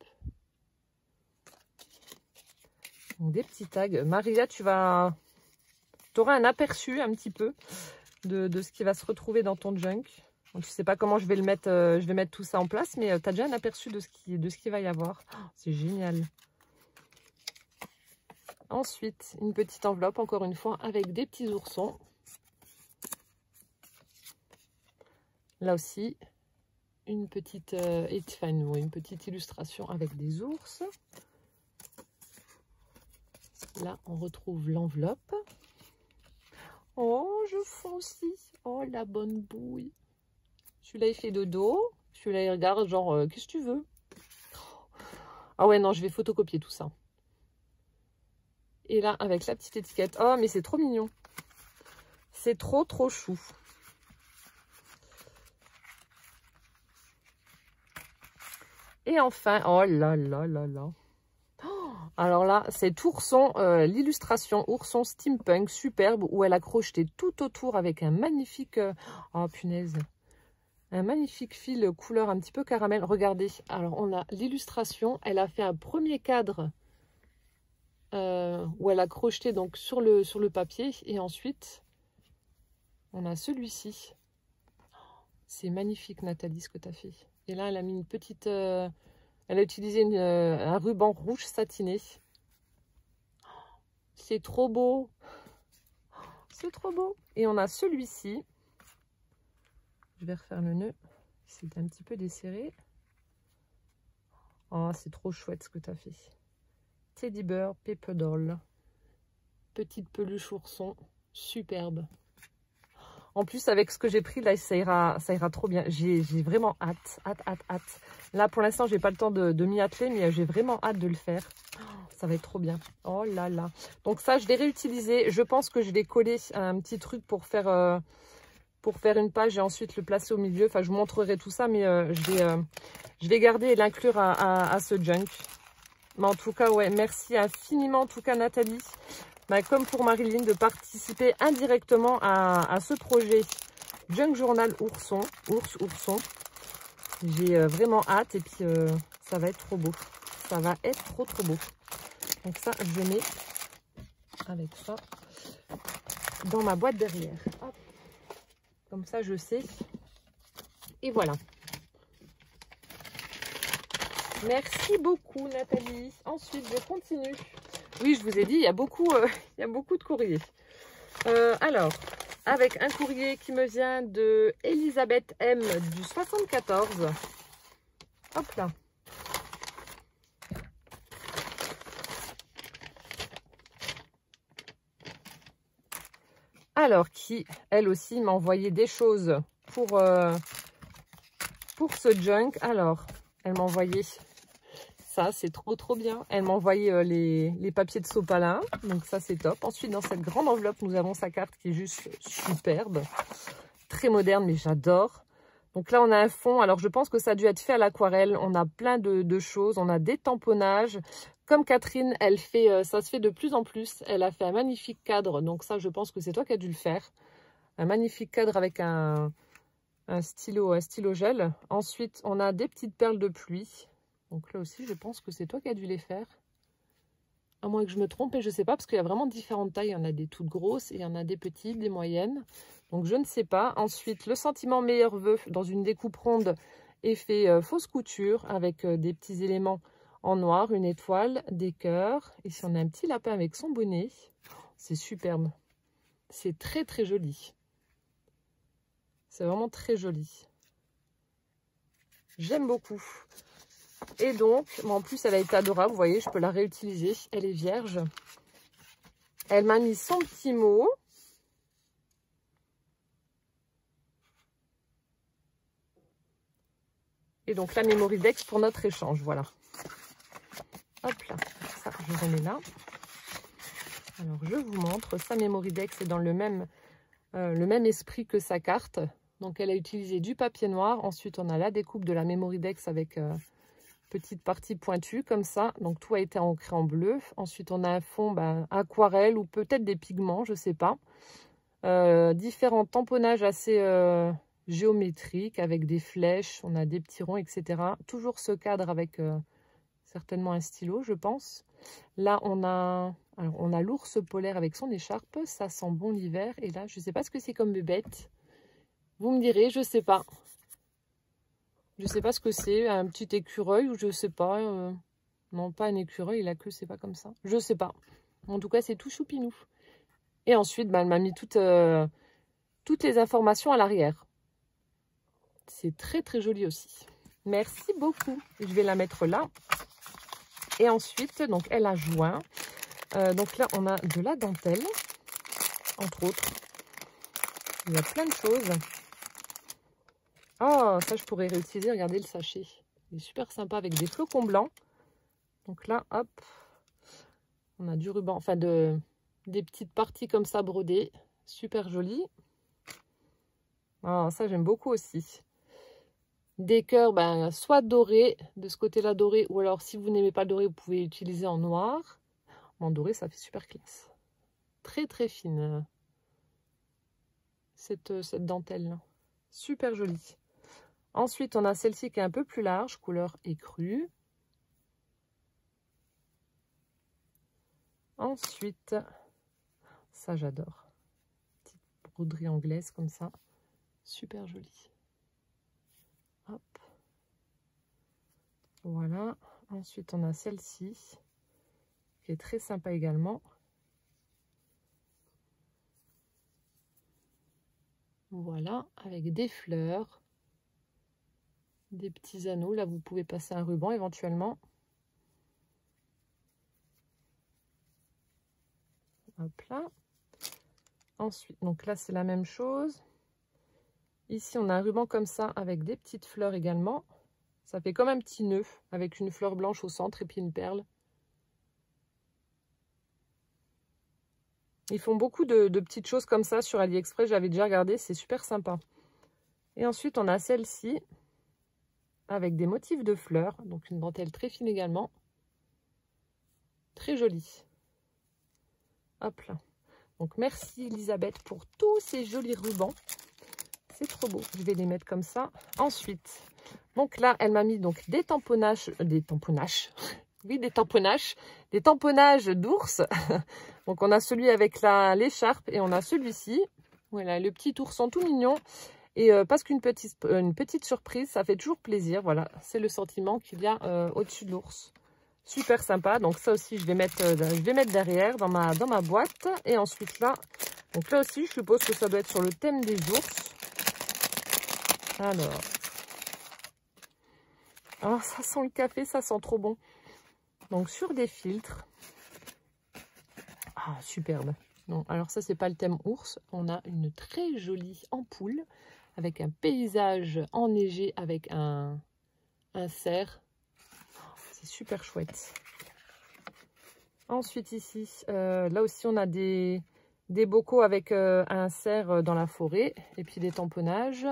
Donc, des petits tags. Maria, tu auras un aperçu un petit peu de ce qui va se retrouver dans ton junk. Donc, tu sais pas comment je vais le mettre, je vais mettre tout ça en place, mais tu as déjà un aperçu de ce qu'il va y avoir. Oh, c'est génial. Ensuite, une petite enveloppe, encore une fois, avec des petits oursons. Là aussi, une petite, une petite illustration avec des ours. Là, on retrouve l'enveloppe. Oh, je foncis. Oh, la bonne bouille. Celui-là, il fait dodo. Celui-là, il regarde genre, qu'est-ce que tu veux? Ah ouais, non, je vais photocopier tout ça. Et là, avec la petite étiquette. Oh, mais c'est trop mignon. C'est trop, trop chou. Et enfin, oh là là là là. Alors là, c'est ourson, l'illustration ourson steampunk superbe où elle a crocheté tout autour avec un magnifique... oh punaise. Un magnifique fil couleur un petit peu caramel. Regardez, alors on a l'illustration. Elle a fait un premier cadre où elle a crocheté donc sur le papier. Et ensuite, on a celui-ci. C'est magnifique Nathalie ce que tu as fait. Et là, elle a mis une petite... elle a utilisé un ruban rouge satiné. C'est trop beau. C'est trop beau. Et on a celui-ci. Je vais refaire le nœud. C'est un petit peu desserré. Oh, c'est trop chouette ce que tu as fait. Teddy Bear Paper Doll. Petite peluche ourson. Superbe. En plus, avec ce que j'ai pris, là, ça ira trop bien. J'ai vraiment hâte. Là, pour l'instant, j'ai pas le temps de m'y atteler, mais j'ai vraiment hâte de le faire. Oh, ça va être trop bien. Oh là là. Donc ça, je l'ai réutilisé. Je pense que je vais coller un petit truc pour faire une page et ensuite le placer au milieu. Enfin, je vous montrerai tout ça, mais je vais garder et l'inclure à ce junk. Mais en tout cas, ouais, merci infiniment, en tout cas, Nathalie. Bah, comme pour Marilyn, de participer indirectement à ce projet Junk Journal Ourson. Ourson. J'ai vraiment hâte et puis ça va être trop beau. Ça va être trop beau. Donc ça, je mets avec ça dans ma boîte derrière. Hop. Comme ça, je sais. Et voilà. Merci beaucoup, Nathalie. Ensuite, je continue. Oui, je vous ai dit, il y a beaucoup de courriers. Alors, avec un courrier qui me vient de Elisabeth M du 74. Hop là. Alors, qui, elle aussi, m'a envoyé des choses pour ce junk. Alors, elle m'a envoyé... Ça, c'est trop bien. Elle m'a envoyé les papiers de sopalin. Donc ça, c'est top. Ensuite, dans cette grande enveloppe, nous avons sa carte qui est juste superbe. Très moderne, mais j'adore. Donc là, on a un fond. Alors, je pense que ça a dû être fait à l'aquarelle. On a plein de choses. On a des tamponnages. Comme Catherine, elle fait, ça se fait de plus en plus. Elle a fait un magnifique cadre. Donc ça, je pense que c'est toi qui as dû le faire. Un magnifique cadre avec un stylo gel. Ensuite, on a des petites perles de pluie. Donc là aussi, je pense que c'est toi qui as dû les faire. À moins que je me trompe, et je ne sais pas, parce qu'il y a vraiment différentes tailles. Il y en a des toutes grosses et il y en a des petites, des moyennes. Donc je ne sais pas. Ensuite, le sentiment meilleur vœu dans une découpe ronde effet fausse couture avec des petits éléments en noir, une étoile, des cœurs. Ici, on a un petit lapin avec son bonnet. C'est superbe. C'est très joli. C'est vraiment très joli. J'aime beaucoup. Et donc, en plus, elle a été adorable. Vous voyez, je peux la réutiliser. Elle est vierge. Elle m'a mis son petit mot. Et donc, la Memory Dex pour notre échange. Voilà. Hop là. Ça, je remets là. Alors, je vous montre. Sa Memory Dex est dans le même le même esprit que sa carte. Donc elle a utilisé du papier noir. Ensuite on a la découpe de la Memory Dex avec petite partie pointue comme ça. Donc tout a été ancré en bleu. Ensuite on a un fond aquarelle ou peut-être des pigments, je sais pas. Différents tamponnages assez géométriques avec des flèches. On a des petits ronds, etc. Toujours ce cadre avec certainement un stylo, je pense. Là on a l'ours polaire avec son écharpe. Ça sent bon l'hiver. Et là je sais pas ce que c'est comme bébête. Vous me direz, je sais pas. Je sais pas ce que c'est, un petit écureuil ou je sais pas. Non, pas un écureuil, la queue, c'est pas comme ça. Je sais pas. En tout cas, c'est tout choupinou. Et ensuite, elle m'a mis toutes les informations à l'arrière. C'est très très joli aussi. Merci beaucoup. Je vais la mettre là. Et ensuite, donc elle a joint. Donc là, on a de la dentelle, entre autres. Il y a plein de choses. Oh, ça je pourrais réutiliser, regardez le sachet. Il est super sympa avec des flocons blancs. Donc là, hop, on a du ruban, enfin des petites parties comme ça brodées. Super joli. Oh, ça j'aime beaucoup aussi. Des cœurs, soit dorés, de ce côté-là doré, ou alors si vous n'aimez pas le doré, vous pouvez utiliser en noir. En doré, ça fait super classe. Très très fine, cette dentelle. Super jolie. Ensuite, on a celle-ci qui est un peu plus large, couleur écrue. Ensuite, ça j'adore. Petite broderie anglaise comme ça. Super jolie. Hop. Voilà. Ensuite, on a celle-ci qui est très sympa également. Voilà, avec des fleurs. Des petits anneaux, là vous pouvez passer un ruban éventuellement. Hop là. Ensuite, donc là c'est la même chose. Ici on a un ruban comme ça avec des petites fleurs également. Ça fait comme un petit nœud avec une fleur blanche au centre et puis une perle. Ils font beaucoup de petites choses comme ça sur AliExpress, j'avais déjà regardé, c'est super sympa. Et ensuite on a celle-ci avec des motifs de fleurs, donc une dentelle très fine également. Très jolie. Hop là. Donc merci Elisabeth pour tous ces jolis rubans. C'est trop beau. Je vais les mettre comme ça. Ensuite, donc là, elle m'a mis donc des tamponnages. Oui, des tamponnages d'ours. Donc on a celui avec l'écharpe et on a celui-ci. Voilà, le petit ourson tout mignon. Et parce qu'une petite surprise, ça fait toujours plaisir. Voilà, c'est le sentiment qu'il y a au-dessus de l'ours. Super sympa. Donc ça aussi, je vais mettre derrière dans ma boîte. Et ensuite là, donc là aussi, je suppose que ça doit être sur le thème des ours. Alors, oh, ça sent le café, ça sent trop bon. Donc sur des filtres. Ah, superbe. Non, alors ça, c'est pas le thème ours. On a une très jolie ampoule avec un paysage enneigé avec un cerf. C'est super chouette. Ensuite ici, là aussi on a des bocaux avec un cerf dans la forêt et puis des tamponnages.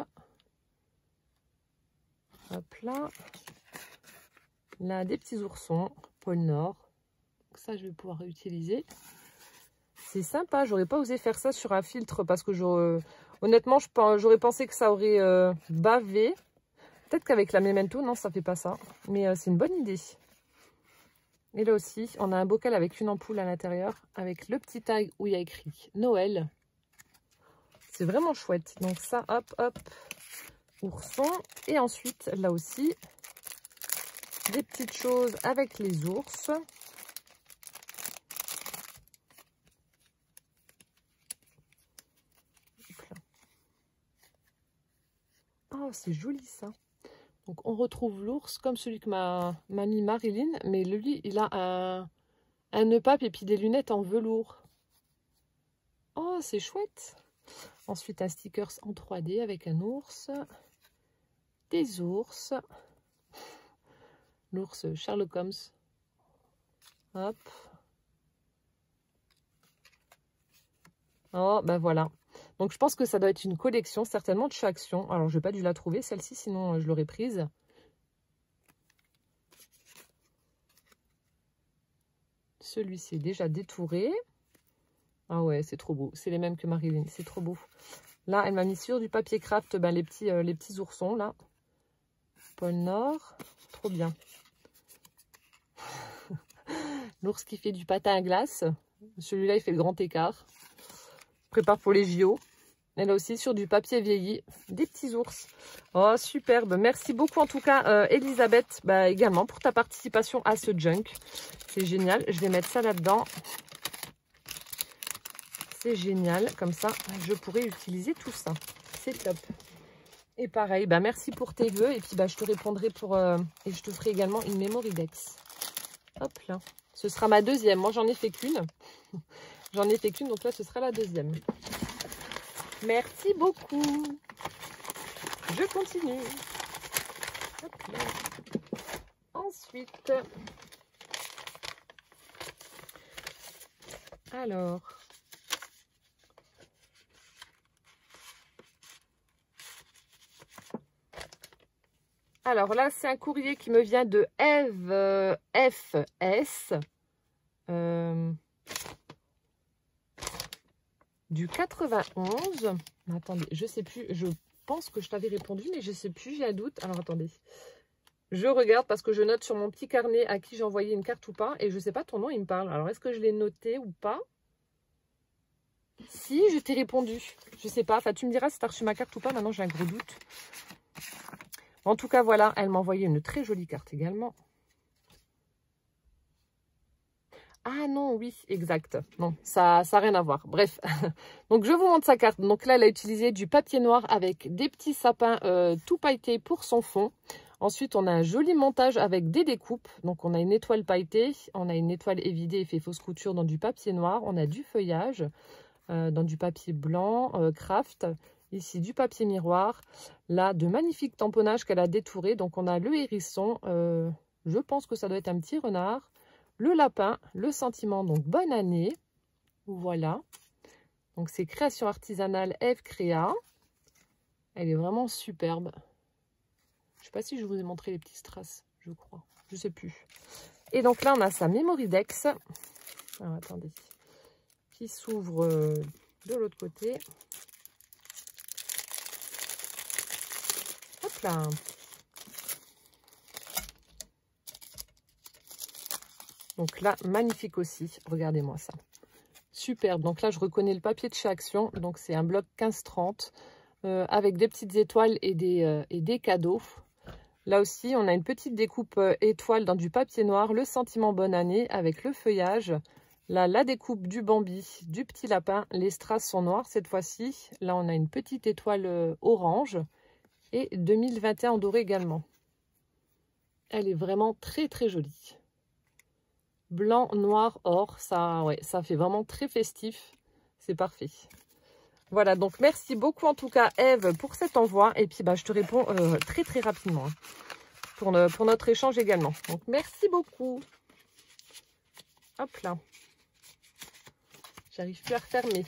Hop là. Là des petits oursons, pôle Nord. Donc ça je vais pouvoir réutiliser. C'est sympa, j'aurais pas osé faire ça sur un filtre parce que honnêtement j'aurais pensé que ça aurait bavé. Peut-être qu'avec la Memento, non ça fait pas ça. Mais c'est une bonne idée. Et là aussi, on a un bocal avec une ampoule à l'intérieur, avec le petit tag où il y a écrit Noël. C'est vraiment chouette. Donc ça, hop, hop, ourson. Et ensuite, là aussi, des petites choses avec les ours. Oh, c'est joli ça. Donc on retrouve l'ours comme celui que m'a mis Marilyn, mais lui il a un nœud pape et puis des lunettes en velours. Oh c'est chouette. Ensuite un stickers en 3D avec un ours, des ours, l'ours Sherlock Holmes. Hop. Oh ben voilà. Donc je pense que ça doit être une collection, certainement de chez Action. Alors je n'ai pas dû la trouver celle-ci, sinon je l'aurais prise. Celui-ci est déjà détouré. Ah ouais, c'est trop beau. C'est les mêmes que Marilyn, c'est trop beau. Là, elle m'a mis sur du papier craft les petits oursons, là. Pôle Nord, trop bien. L'ours qui fait du patin à glace. Celui-là, il fait le grand écart. Prépare pour les JO. Elle a aussi sur du papier vieilli, des petits ours. Oh, superbe. Merci beaucoup en tout cas, Elisabeth, également pour ta participation à ce junk. C'est génial. Je vais mettre ça là-dedans. C'est génial. Comme ça, je pourrais utiliser tout ça. C'est top. Et pareil, merci pour tes vœux. Et puis, je te répondrai et je te ferai également une Mémoridex. Hop là. Ce sera ma deuxième. Moi, j'en ai fait qu'une. J'en ai fait qu'une, donc là, ce sera la deuxième. Merci beaucoup. Je continue. Hop là. Ensuite, alors, là, c'est un courrier qui me vient de Eve FS. Du 91. Attendez, je sais plus. Je pense que je t'avais répondu, mais je sais plus. J'ai un doute. Alors, attendez. Je regarde parce que je note sur mon petit carnet à qui j'ai envoyé une carte ou pas. Et je sais pas, ton nom, il me parle. Alors, est-ce que je l'ai noté ou pas? Si, je t'ai répondu. Je sais pas. Enfin, tu me diras si tu as reçu ma carte ou pas. Maintenant, j'ai un gros doute. En tout cas, voilà. Elle m'a envoyé une très jolie carte également. Ah non, oui, exact. Non, ça n'a rien à voir. Bref, donc je vous montre sa carte. Donc là, elle a utilisé du papier noir avec des petits sapins tout pailletés pour son fond. Ensuite, on a un joli montage avec des découpes. Donc, on a une étoile pailletée, on a une étoile évidée et fait fausse couture dans du papier noir. On a du feuillage dans du papier blanc, craft. Ici, du papier miroir. Là, de magnifiques tamponnages qu'elle a détourés. Donc, on a le hérisson. Je pense que ça doit être un petit renard. Le lapin, le sentiment, donc bonne année. Voilà. Donc c'est création artisanale Eve Créa. Elle est vraiment superbe. Je ne sais pas si je vous ai montré les petits strass, je crois. Je ne sais plus. Et donc là, on a sa Mémoridex. Alors attendez. Qui s'ouvre de l'autre côté. Hop là. Donc là, magnifique aussi. Regardez-moi ça. Superbe. Donc là, je reconnais le papier de chez Action. Donc c'est un bloc 15-30 avec des petites étoiles et des cadeaux. Là aussi, on a une petite découpe étoile dans du papier noir. Le sentiment bonne année avec le feuillage. Là, la découpe du Bambi, du petit lapin. Les strass sont noirs cette fois-ci. Là, on a une petite étoile orange. Et 2021 en doré également. Elle est vraiment très, très jolie. Blanc, noir, or, ça, ouais, ça fait vraiment très festif. C'est parfait. Voilà, donc merci beaucoup en tout cas Eve pour cet envoi. Et puis je te réponds très très rapidement pour notre échange également. Donc merci beaucoup. Hop là. J'arrive plus à refermer.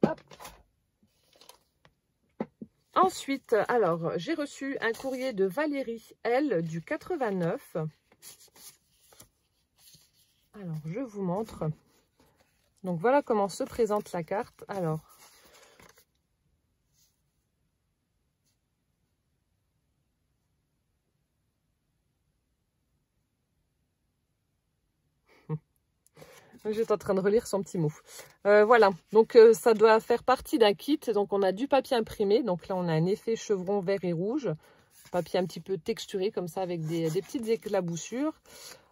Hop. Ensuite, alors, j'ai reçu un courrier de Valérie, elle, du 89. Alors, je vous montre. Donc, voilà comment se présente la carte. Alors, j'étais en train de relire son petit mot. Voilà, donc ça doit faire partie d'un kit. Donc, on a du papier imprimé. Donc là, on a un effet chevron vert et rouge. Papier un petit peu texturé comme ça avec des petites éclaboussures.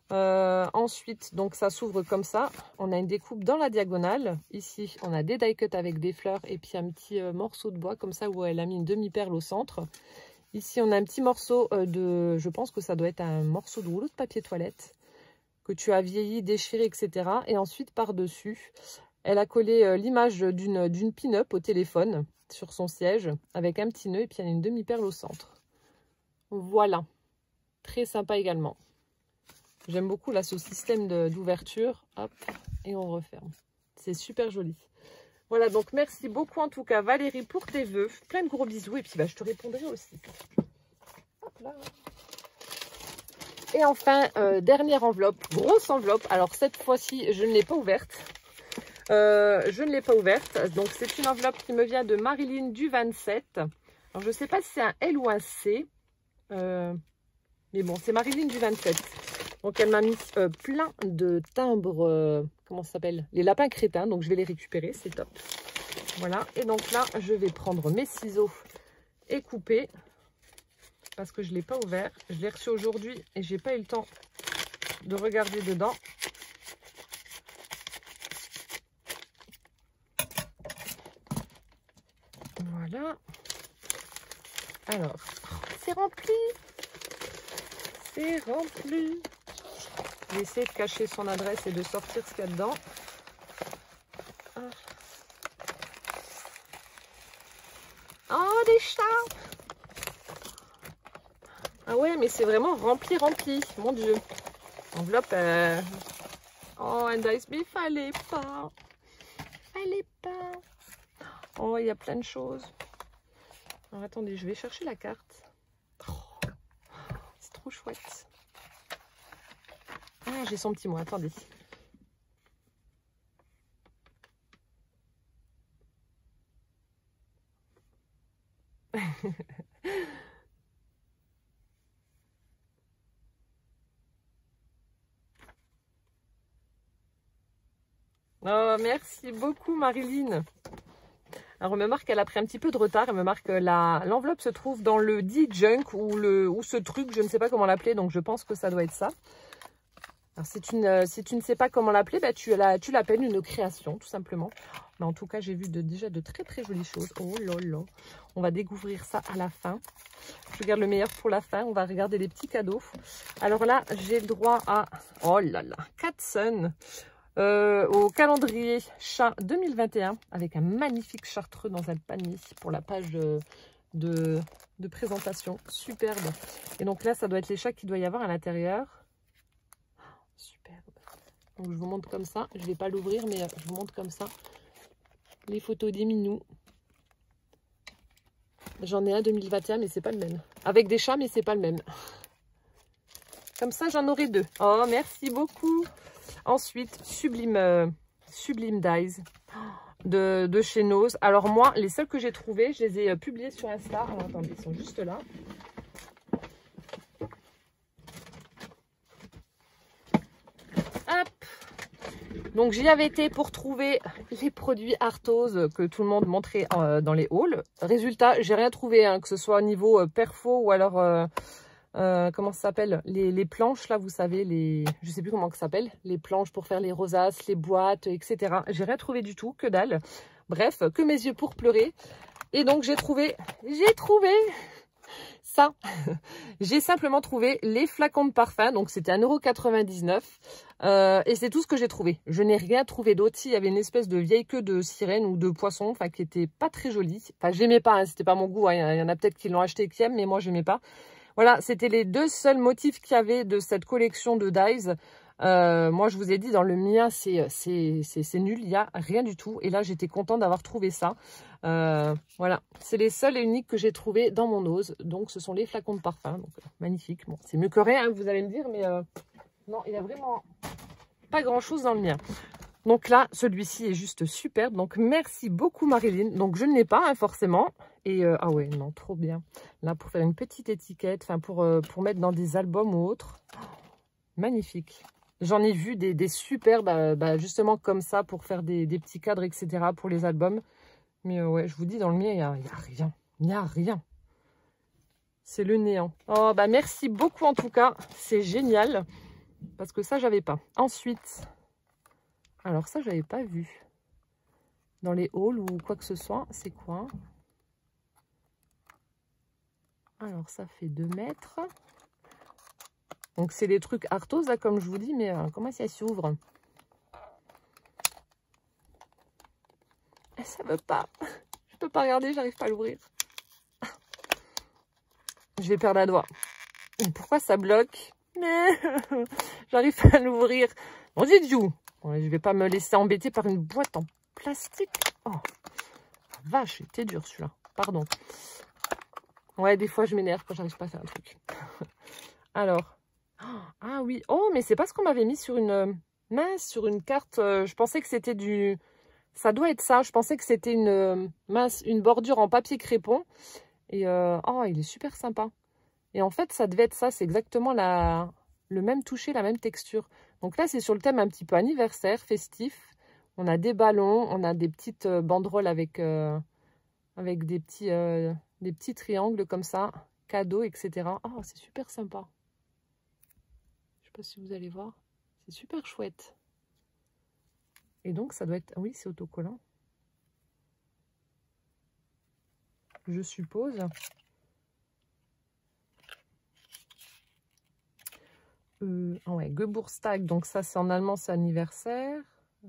Ensuite, donc ça s'ouvre comme ça. On a une découpe dans la diagonale. Ici, on a des die cut avec des fleurs et puis un petit morceau de bois comme ça où elle a mis une demi-perle au centre. Ici, on a un petit morceau je pense que ça doit être un morceau de rouleau de papier toilette que tu as vieilli, déchiré, etc. Et ensuite, par-dessus, elle a collé l'image d'une pin-up au téléphone sur son siège avec un petit nœud et puis il y a une demi-perle au centre. Voilà. Très sympa également. J'aime beaucoup là ce système d'ouverture. Hop, et on referme. C'est super joli. Voilà, donc merci beaucoup en tout cas Valérie pour tes vœux. Plein de gros bisous et puis bah, je te répondrai aussi. Hop là. Et enfin, dernière enveloppe, grosse enveloppe. Alors cette fois-ci, je ne l'ai pas ouverte. Donc c'est une enveloppe qui me vient de Marilyn du 27. Alors je ne sais pas si c'est un L ou un C. Mais bon, c'est Marilyn du 27. Donc elle m'a mis plein de timbres, comment ça s'appelle? Les lapins crétins, donc je vais les récupérer, c'est top. Voilà, et donc là, je vais prendre mes ciseaux et couper. Parce que je ne l'ai pas ouvert. Je l'ai reçu aujourd'hui et j'ai pas eu le temps de regarder dedans. Voilà. Alors, c'est rempli. C'est rempli. Je vais essayer de cacher son adresse et de sortir ce qu'il y a dedans. Oh, des chats! Ah ouais, mais c'est vraiment rempli, rempli. Mon Dieu. Enveloppe. Oh, and Dice, mais fallait pas. Fallait pas. Oh, il y a plein de choses. Alors, attendez, je vais chercher la carte. Oh, c'est trop chouette. Ah, j'ai son petit mot, attendez. Oh, merci beaucoup Marilyn. Alors, on me marque qu'elle a pris un petit peu de retard. Elle me marque que l'enveloppe se trouve dans le dit junk ou ce truc, je ne sais pas comment l'appeler. Donc, je pense que ça doit être ça. Alors, si tu ne sais pas comment l'appeler, bah, tu l'appelles une création, tout simplement. Mais en tout cas, j'ai vu déjà de très, très jolies choses. Oh là là. On va découvrir ça à la fin. Je garde le meilleur pour la fin. On va regarder les petits cadeaux. Alors là, j'ai le droit à... Oh là là, 4 Sun. Au calendrier chat 2021 avec un magnifique chartreux dans un panier pour la page de présentation, superbe. Et donc là ça doit être les chats qu'il doit y avoir à l'intérieur. Superbe. Donc je vous montre comme ça, je vais pas l'ouvrir mais je vous montre comme ça les photos des minous. J'en ai un 2021 mais c'est pas le même, avec des chats mais c'est pas le même. Comme ça j'en aurai 2. Oh merci beaucoup. Ensuite, Sublime Dies de chez Nose. Alors moi, les seuls que j'ai trouvés, je les ai publiés sur Insta. Alors attendez, ils sont juste là. Hop. Donc j'y avais été pour trouver les produits Arthos que tout le monde montrait dans les hauls. Résultat, j'ai rien trouvé, hein, que ce soit au niveau perfo ou alors... comment ça s'appelle, les planches là, vous savez, je sais plus comment ça s'appelle, les planches pour faire les rosaces, les boîtes, etc. J'ai rien trouvé du tout, que dalle. Bref, que mes yeux pour pleurer. Et donc j'ai trouvé ça. J'ai simplement trouvé les flacons de parfum, donc c'était 1,99 €. Et c'est tout ce que j'ai trouvé. Je n'ai rien trouvé d'autre. Il y avait une espèce de vieille queue de sirène ou de poisson, enfin qui était pas très jolie. Enfin j'aimais pas, hein, c'était pas mon goût, hein. Il y en a peut-être qui l'ont acheté et qui aiment, mais moi j'aimais pas. Voilà, c'était les 2 seuls motifs qu'il y avait de cette collection de Dies. Moi, je vous ai dit, dans le mien, c'est nul. Il n'y a rien du tout. Et là, j'étais contente d'avoir trouvé ça. Voilà, c'est les seuls et uniques que j'ai trouvés dans mon Nose. Donc, ce sont les flacons de parfum. Donc, magnifique. Bon, c'est mieux que rien, hein, vous allez me dire. Mais non, il n'y a vraiment pas grand-chose dans le mien. Donc là, celui-ci est juste superbe. Donc, merci beaucoup, Marilyn. Donc, je ne l'ai pas, hein, forcément. Et, ah ouais, non, trop bien. Là, pour faire une petite étiquette, enfin, pour mettre dans des albums ou autres. Oh, magnifique. J'en ai vu des superbes, justement, comme ça, pour faire des petits cadres, etc., pour les albums. Mais, ouais, je vous dis, dans le mien, il n'y a rien. Il n'y a rien. C'est le néant. Oh, bah, merci beaucoup, en tout cas. C'est génial. Parce que ça, j'avais pas. Ensuite... Alors ça, je n'avais pas vu dans les hauls ou quoi que ce soit. C'est quoi? Alors ça fait 2 mètres. Donc c'est des trucs Arthos, là, comme je vous dis. Mais comment ça s'ouvre? Ça veut pas. Je peux pas regarder, j'arrive pas à l'ouvrir. Je vais perdre un doigt. Pourquoi ça bloque? J'arrive pas à l'ouvrir. Mon Dieu, Ouais, je vais pas me laisser embêter par une boîte en plastique. Oh, vache, c'était dur celui-là. Pardon. Ouais, des fois, je m'énerve quand j'arrive pas à faire un truc. Alors. Ah oui. Oh, mais c'est pas ce qu'on m'avait mis sur une... mince, sur une carte. Je pensais que c'était du... Ça doit être ça. Je pensais que c'était une... mince, une bordure en papier crépon. Et oh, il est super sympa. Et en fait, ça devait être ça. C'est exactement le même toucher, la même texture. Donc là, c'est sur le thème un petit peu anniversaire, festif. On a des ballons, on a des petites banderoles avec des petits triangles comme ça, cadeaux, etc. Oh, c'est super sympa. Je sais pas si vous allez voir. C'est super chouette. Et donc, ça doit être... Oui, c'est autocollant. Je suppose. Ouais, Geburtstag, donc ça c'est en allemand, c'est anniversaire.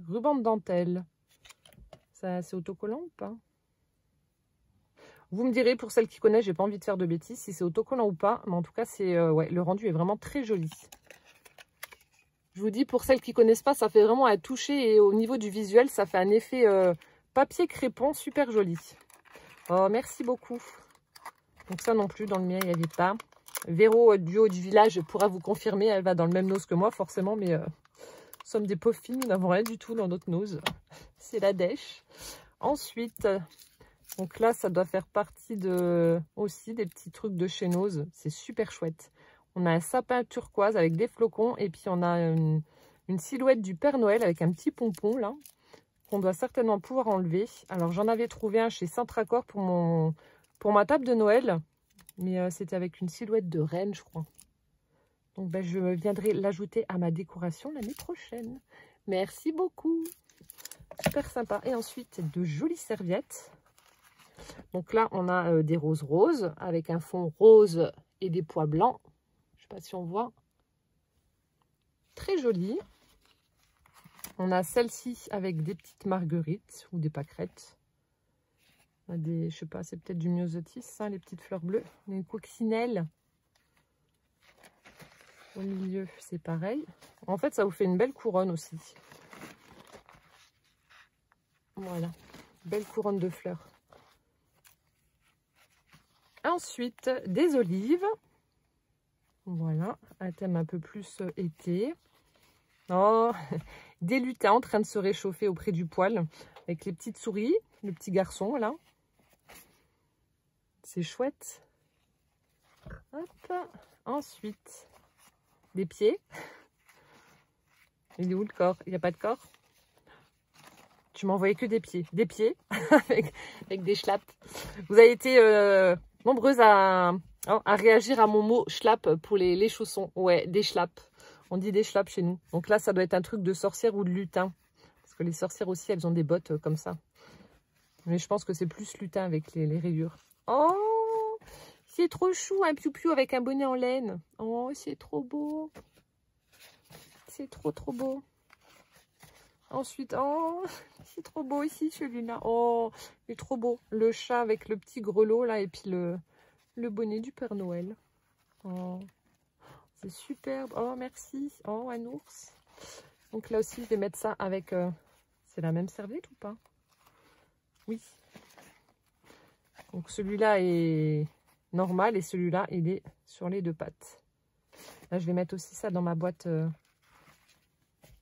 Ruban de dentelle. Ça, c'est autocollant ou pas? Vous me direz, pour celles qui connaissent, j'ai pas envie de faire de bêtises, si c'est autocollant ou pas. Mais en tout cas, c'est ouais, le rendu est vraiment très joli. Je vous dis, pour celles qui connaissent pas, ça fait vraiment un toucher. Et au niveau du visuel, ça fait un effet papier crépon super joli. Oh, merci beaucoup. Donc ça non plus, dans le mien, il n'y avait pas. Véro, du haut du village, pourra vous confirmer. Elle va dans le même nose que moi, forcément. Mais nous sommes des pauvres filles, nous n'avons rien du tout dans notre nose. C'est la dèche. Ensuite... Donc là, ça doit faire partie aussi des petits trucs de chez Nose. C'est super chouette. On a un sapin turquoise avec des flocons. Et puis, on a une silhouette du Père Noël avec un petit pompon, là, qu'on doit certainement pouvoir enlever. Alors, j'en avais trouvé un chez Centracor pour ma table de Noël. Mais c'était avec une silhouette de reine, je crois. Donc, ben, je viendrai l'ajouter à ma décoration l'année prochaine. Merci beaucoup. Super sympa. Et ensuite, de jolies serviettes. Donc là, on a des roses roses avec un fond rose et des pois blancs. Je ne sais pas si on voit. Très jolie. On a celle-ci avec des petites marguerites ou des pâquerettes. On a des, je sais pas, c'est peut-être du myosotis, hein, les petites fleurs bleues. On a une coccinelle. Au milieu, c'est pareil. En fait, ça vous fait une belle couronne aussi. Voilà, belle couronne de fleurs. Ensuite, des olives. Voilà, un thème un peu plus été. Oh, des lutins en train de se réchauffer auprès du poêle. Avec les petites souris, le petit garçon, là. C'est chouette. Hop. Ensuite, des pieds. Il est où le corps? Il n'y a pas de corps? Tu m'envoyais que des pieds. Des pieds avec des schlaps. Vous avez été... nombreuses à réagir à mon mot schlapp pour les chaussons. Ouais, des schlaps. On dit des schlaps chez nous. Donc là, ça doit être un truc de sorcière ou de lutin. Parce que les sorcières aussi, elles ont des bottes comme ça. Mais je pense que c'est plus lutin avec les rayures. Oh, c'est trop chou, un piou-piou avec un bonnet en laine. Oh, c'est trop beau. C'est trop, trop beau. Ensuite, oh, c'est trop beau ici, celui-là. Oh, il est trop beau. Le chat avec le petit grelot, là, et puis le bonnet du Père Noël. Oh, c'est superbe. Oh, merci. Oh, un ours. Donc là aussi, je vais mettre ça avec... c'est la même serviette ou pas? Oui. Donc celui-là est normal et celui-là, il est sur les deux pattes. Là, je vais mettre aussi ça dans ma boîte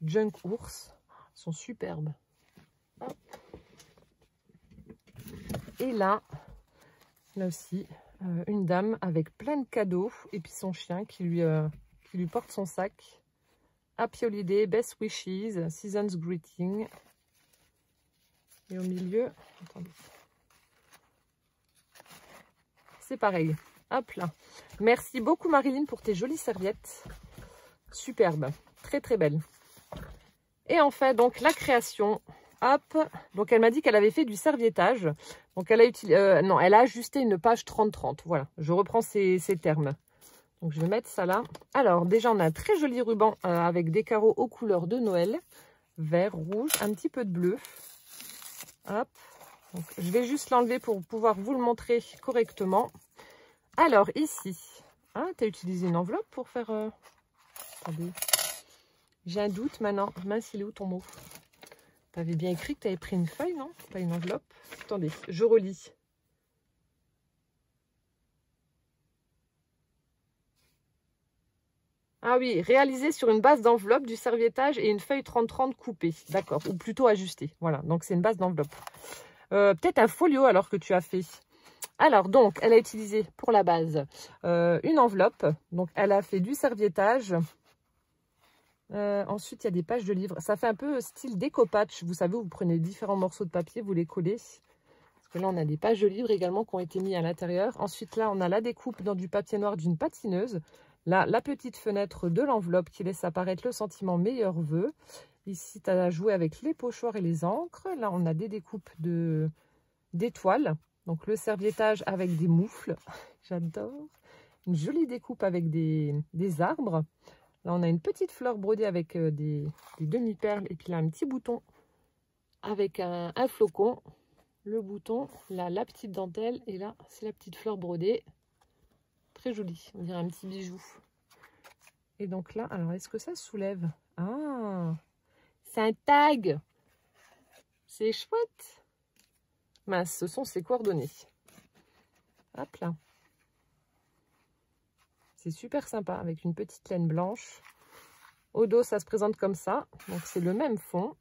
Junk Ours. Ils sont superbes. Hop. Et là aussi, une dame avec plein de cadeaux. Et puis son chien qui lui porte son sac. Happy Holiday, Best Wishes, Season's Greeting. Et au milieu, attendez. C'est pareil. Hop là. Merci beaucoup Marilyn pour tes jolies serviettes. Superbe. Très très belle. Et enfin, donc, la création. Hop. Donc, elle m'a dit qu'elle avait fait du serviettage. Donc, elle a utilisé... non, elle a ajusté une page 30-30. Voilà, je reprends ces termes. Donc, je vais mettre ça là. Alors, déjà, on a un très joli ruban avec des carreaux aux couleurs de Noël. Vert, rouge, un petit peu de bleu. Hop. Donc, je vais juste l'enlever pour pouvoir vous le montrer correctement. Alors, ici. Ah, tu as utilisé une enveloppe pour faire... Attendez. J'ai un doute maintenant. Mince, il est où ton mot? Tu avais bien écrit que tu avais pris une feuille, non? Pas une enveloppe. Attendez, je relis. Ah oui, réalisé sur une base d'enveloppe, du serviettage et une feuille 30-30 coupée. D'accord, ou plutôt ajustée. Voilà, donc c'est une base d'enveloppe. Peut-être un folio alors que tu as fait. Alors, donc, elle a utilisé pour la base une enveloppe. Donc, elle a fait du serviettage. Ensuite, il y a des pages de livres. Ça fait un peu style découpage. Vous savez, vous prenez différents morceaux de papier, vous les collez. Parce que là, on a des pages de livres également qui ont été mis à l'intérieur. Ensuite, là, on a la découpe dans du papier noir d'une patineuse. Là, la petite fenêtre de l'enveloppe qui laisse apparaître le sentiment meilleur vœu. Ici, tu as joué avec les pochoirs et les encres. Là, on a des découpes d'étoiles. Donc, le serviettage avec des moufles. J'adore. Une jolie découpe avec des arbres. Là, on a une petite fleur brodée avec des demi-perles. Et puis là, un petit bouton avec un flocon. Le bouton, là, la petite dentelle. Et là, c'est la petite fleur brodée. Très joli. On dirait un petit bijou. Et donc là, alors, est-ce que ça soulève? Ah, c'est un tag. C'est chouette. Mince, ce sont ses coordonnées. Hop là. C'est super sympa avec une petite laine blanche. Au dos, ça se présente comme ça. Donc, c'est le même fond.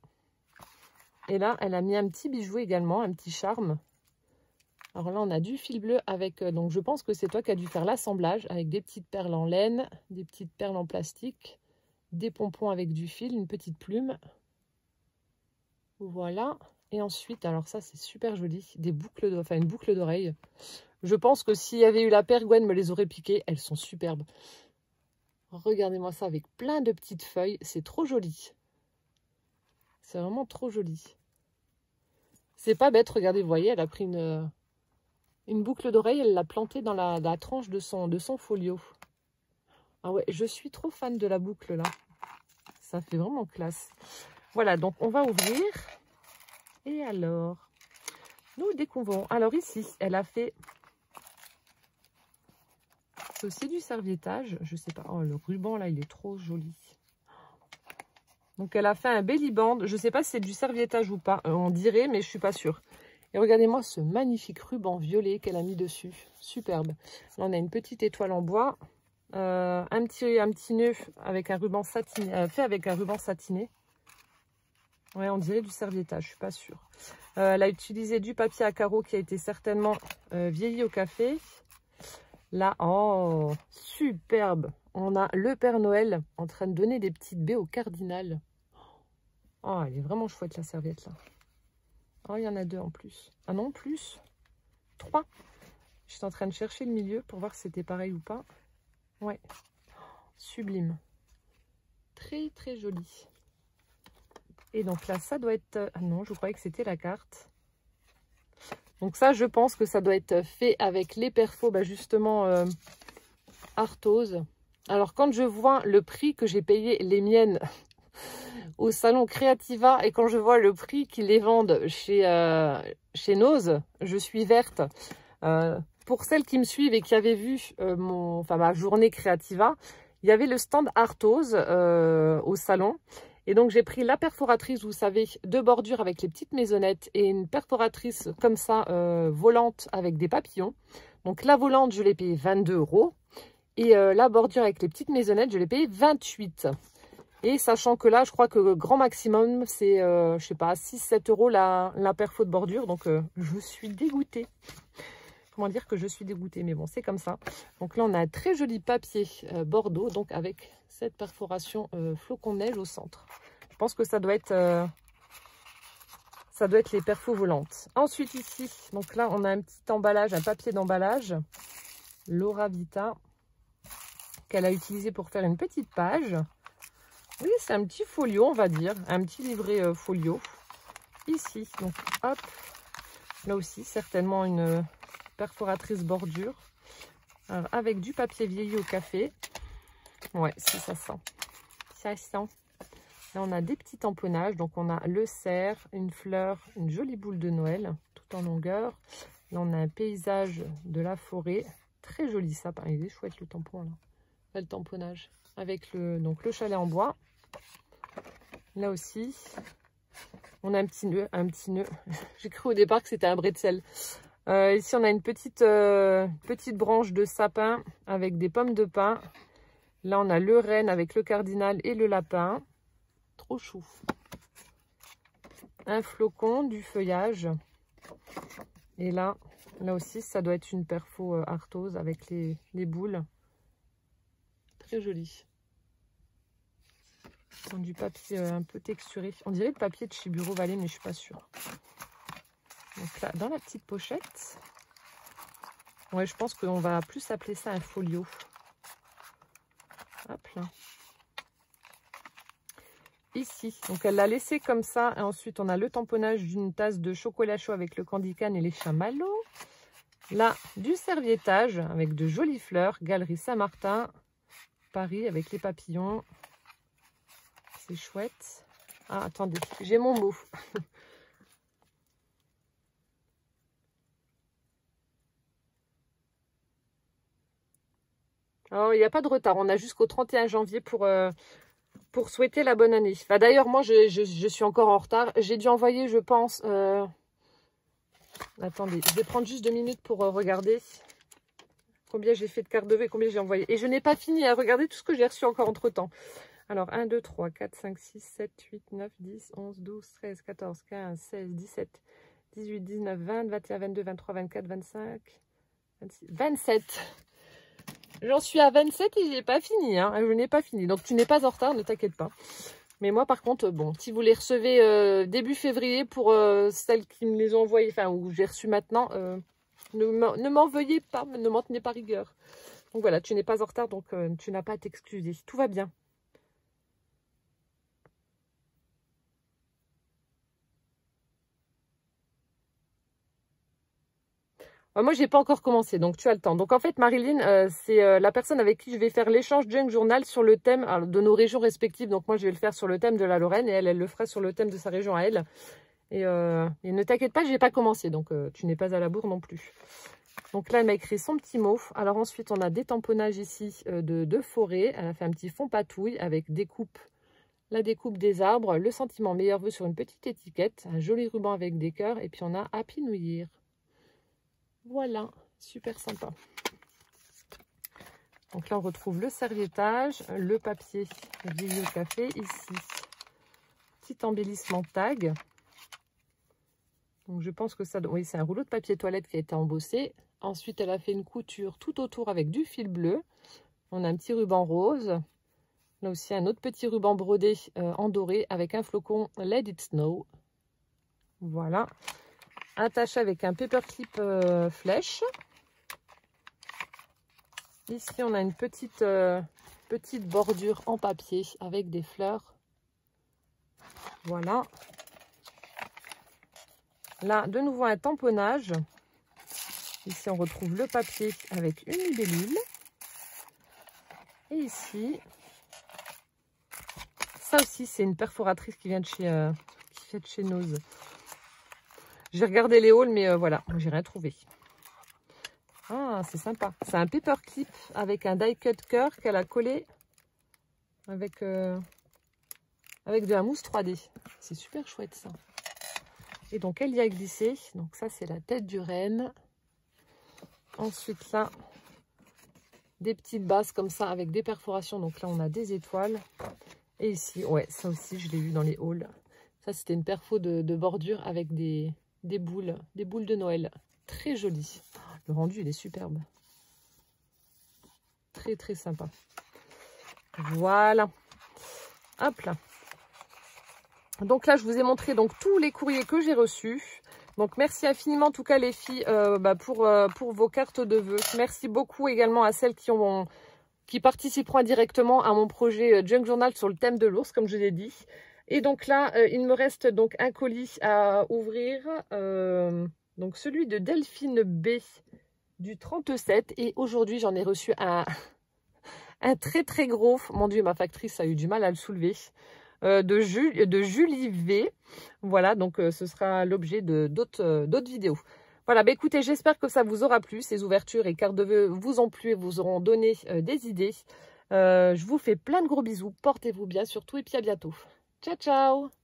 Et là, elle a mis un petit bijou également, un petit charme. Alors là, on a du fil bleu avec... donc, je pense que c'est toi qui as dû faire l'assemblage avec des petites perles en laine, des petites perles en plastique, des pompons avec du fil, une petite plume. Voilà. Et ensuite, alors ça, c'est super joli. Des boucles enfin, une boucle d'oreille. Je pense que s'il y avait eu la paire, Gwen me les aurait piquées. Elles sont superbes. Regardez-moi ça avec plein de petites feuilles. C'est trop joli. C'est vraiment trop joli. C'est pas bête. Regardez, vous voyez, elle a pris une boucle d'oreille. Elle l'a plantée dans la tranche de son folio. Ah ouais, je suis trop fan de la boucle là. Ça fait vraiment classe. Voilà, donc on va ouvrir. Et alors, nous découvrons. Alors ici, elle a fait... C'est aussi du serviettage. Je sais pas. Oh, le ruban là, il est trop joli. Donc elle a fait un belly band. Je sais pas si c'est du serviettage ou pas. On dirait, mais je suis pas sûre. Et regardez-moi ce magnifique ruban violet qu'elle a mis dessus. Superbe. Là, on a une petite étoile en bois. Un petit nœud avec un ruban satiné, fait avec un ruban satiné. Ouais, on dirait du serviettage, je suis pas sûre. Elle a utilisé du papier à carreaux qui a été certainement vieilli au café. Là, oh, superbe. On a le Père Noël en train de donner des petites baies au cardinal. Oh, elle est vraiment chouette la serviette là. Oh, il y en a deux en plus. Ah non, plus. 3. Je suis en train de chercher le milieu pour voir si c'était pareil ou pas. Ouais, sublime. Très, très joli. Et donc là, ça doit être... Ah non, je croyais que c'était la carte. Donc ça, je pense que ça doit être fait avec les perfos, bah justement, Arthose. Alors, quand je vois le prix que j'ai payé les miennes au salon Creativa et quand je vois le prix qu'ils les vendent chez Nose, je suis verte. Pour celles qui me suivent et qui avaient vu ma journée Creativa, il y avait le stand Arthose au salon. Et donc, j'ai pris la perforatrice, vous savez, de bordure avec les petites maisonnettes et une perforatrice comme ça, volante avec des papillons. Donc, la volante, je l'ai payée 22 €. Et la bordure avec les petites maisonnettes, je l'ai payée 28 €. Et sachant que là, je crois que le grand maximum, c'est, je sais pas, 6-7 € la perfo de bordure. Donc, je suis dégoûtée. Comment dire que je suis dégoûtée, mais bon, c'est comme ça. Donc là, on a un très joli papier bordeaux, donc avec cette perforation flocon de neige au centre. Je pense que ça doit être les perfos volantes. Ensuite, ici, donc là, on a un petit emballage, un papier d'emballage, Laura Vita, qu'elle a utilisé pour faire une petite page. Oui, c'est un petit folio, on va dire, un petit livret folio. Ici, donc hop, là aussi, certainement une perforatrice bordure. Alors, avec du papier vieilli au café. Ouais, si ça sent. Ça sent. Là, on a des petits tamponnages. Donc, on a le cerf, une fleur, une jolie boule de Noël, tout en longueur. Là, on a un paysage de la forêt. Très joli, ça. Il est chouette, le tampon, là. Là, le tamponnage. Avec le chalet en bois. Là aussi, on a un petit nœud, J'ai cru au départ que c'était un bretzel. Ici, on a une petite branche de sapin avec des pommes de pin. Là, on a le renne avec le cardinal et le lapin. Trop chou. Un flocon, du feuillage. Et là aussi, ça doit être une perfo arthrose avec les boules. Très joli. C'est du papier un peu texturé. On dirait le papier de chez Bureau Vallée, mais je suis pas sûre. Donc là, dans la petite pochette, ouais, je pense qu'on va plus appeler ça un folio. Hop là. Ici, donc elle l'a laissé comme ça. Et ensuite, on a le tamponnage d'une tasse de chocolat chaud avec le candy cane et les chamallows. Là, du serviettage avec de jolies fleurs. Galerie Saint-Martin, Paris, avec les papillons. C'est chouette. Ah, attendez, j'ai mon mot. Alors, il n'y a pas de retard. On a jusqu'au 31 janvier pour souhaiter la bonne année. Enfin, d'ailleurs, moi, je suis encore en retard. J'ai dû envoyer, je pense... Attendez, je vais prendre juste 2 minutes pour regarder combien j'ai fait de cartes de vœux et combien j'ai envoyé. Et je n'ai pas fini à regarder tout ce que j'ai reçu encore entre-temps. Alors, 1, 2, 3, 4, 5, 6, 7, 8, 9, 10, 11, 12, 13, 14, 15, 16, 17, 18, 19, 20, 21, 22, 23, 24, 25, 26, 27. J'en suis à 27 et je n'ai pas fini. Hein. Je n'ai pas fini. Donc, tu n'es pas en retard, ne t'inquiète pas. Mais moi, par contre, bon, si vous les recevez début février pour celles qui me les ont envoyées, enfin, où j'ai reçu maintenant, ne m'en veuillez pas, ne m'en tenez pas rigueur. Donc voilà, tu n'es pas en retard, donc tu n'as pas à t'excuser. Tout va bien. Moi, j'ai pas encore commencé, donc tu as le temps. Donc en fait, Marilyn, c'est la personne avec qui je vais faire l'échange Junk Journal sur le thème de nos régions respectives. Donc moi, je vais le faire sur le thème de la Lorraine et elle le fera sur le thème de sa région à elle. Et ne t'inquiète pas, je n'ai pas commencé, donc tu n'es pas à la bourre non plus. Donc là, elle m'a écrit son petit mot. Alors ensuite, on a des tamponnages ici de forêt. Elle a fait un petit fond patouille avec découpe, la découpe des arbres, le sentiment meilleur vœu sur une petite étiquette, un joli ruban avec des cœurs et puis on a Happy New Year. Voilà, super sympa. Donc là, on retrouve le serviettage, le papier Vieillot Café ici. Petit embellissement tag. Donc je pense que ça... Oui, c'est un rouleau de papier toilette qui a été embossé. Ensuite, elle a fait une couture tout autour avec du fil bleu. On a un petit ruban rose. Là aussi, un autre petit ruban brodé en doré avec un flocon Let It Snow. Voilà. Attaché avec un paperclip flèche. Ici, on a une petite bordure en papier avec des fleurs. Voilà. Là, de nouveau, un tamponnage. Ici, on retrouve le papier avec une libellule. Et ici, ça aussi, c'est une perforatrice qui vient de chez Nose. J'ai regardé les hauls, mais voilà, j'ai rien trouvé. Ah, c'est sympa. C'est un paperclip avec un die cut cœur qu'elle a collé avec de la mousse 3D. C'est super chouette, ça. Et donc, elle y a glissé. Donc, ça, c'est la tête du renne. Ensuite, là, des petites bases comme ça avec des perforations. Donc là, on a des étoiles. Et ici, ouais, ça aussi, je l'ai vu dans les hauls. Ça, c'était une perfo de bordure avec des boules de Noël. Très joli. Le rendu, il est superbe. Très, très sympa. Voilà. Hop là. Donc là, je vous ai montré donc tous les courriers que j'ai reçus. Donc, merci infiniment, en tout cas, les filles, pour vos cartes de vœux. Merci beaucoup également à celles qui participeront indirectement à mon projet Junk Journal sur le thème de l'ours, comme je l'ai dit. Et donc là, il me reste donc un colis à ouvrir. Donc, celui de Delphine B du 37. Et aujourd'hui, j'en ai reçu un très, très gros. Mon Dieu, ma factrice a eu du mal à le soulever. De Julie V. Voilà, donc ce sera l'objet d'autres vidéos. Voilà, bah écoutez, j'espère que ça vous aura plu. Ces ouvertures et cartes de vœux vous ont plu et vous auront donné des idées. Je vous fais plein de gros bisous. Portez-vous bien surtout et puis à bientôt. Ciao, ciao!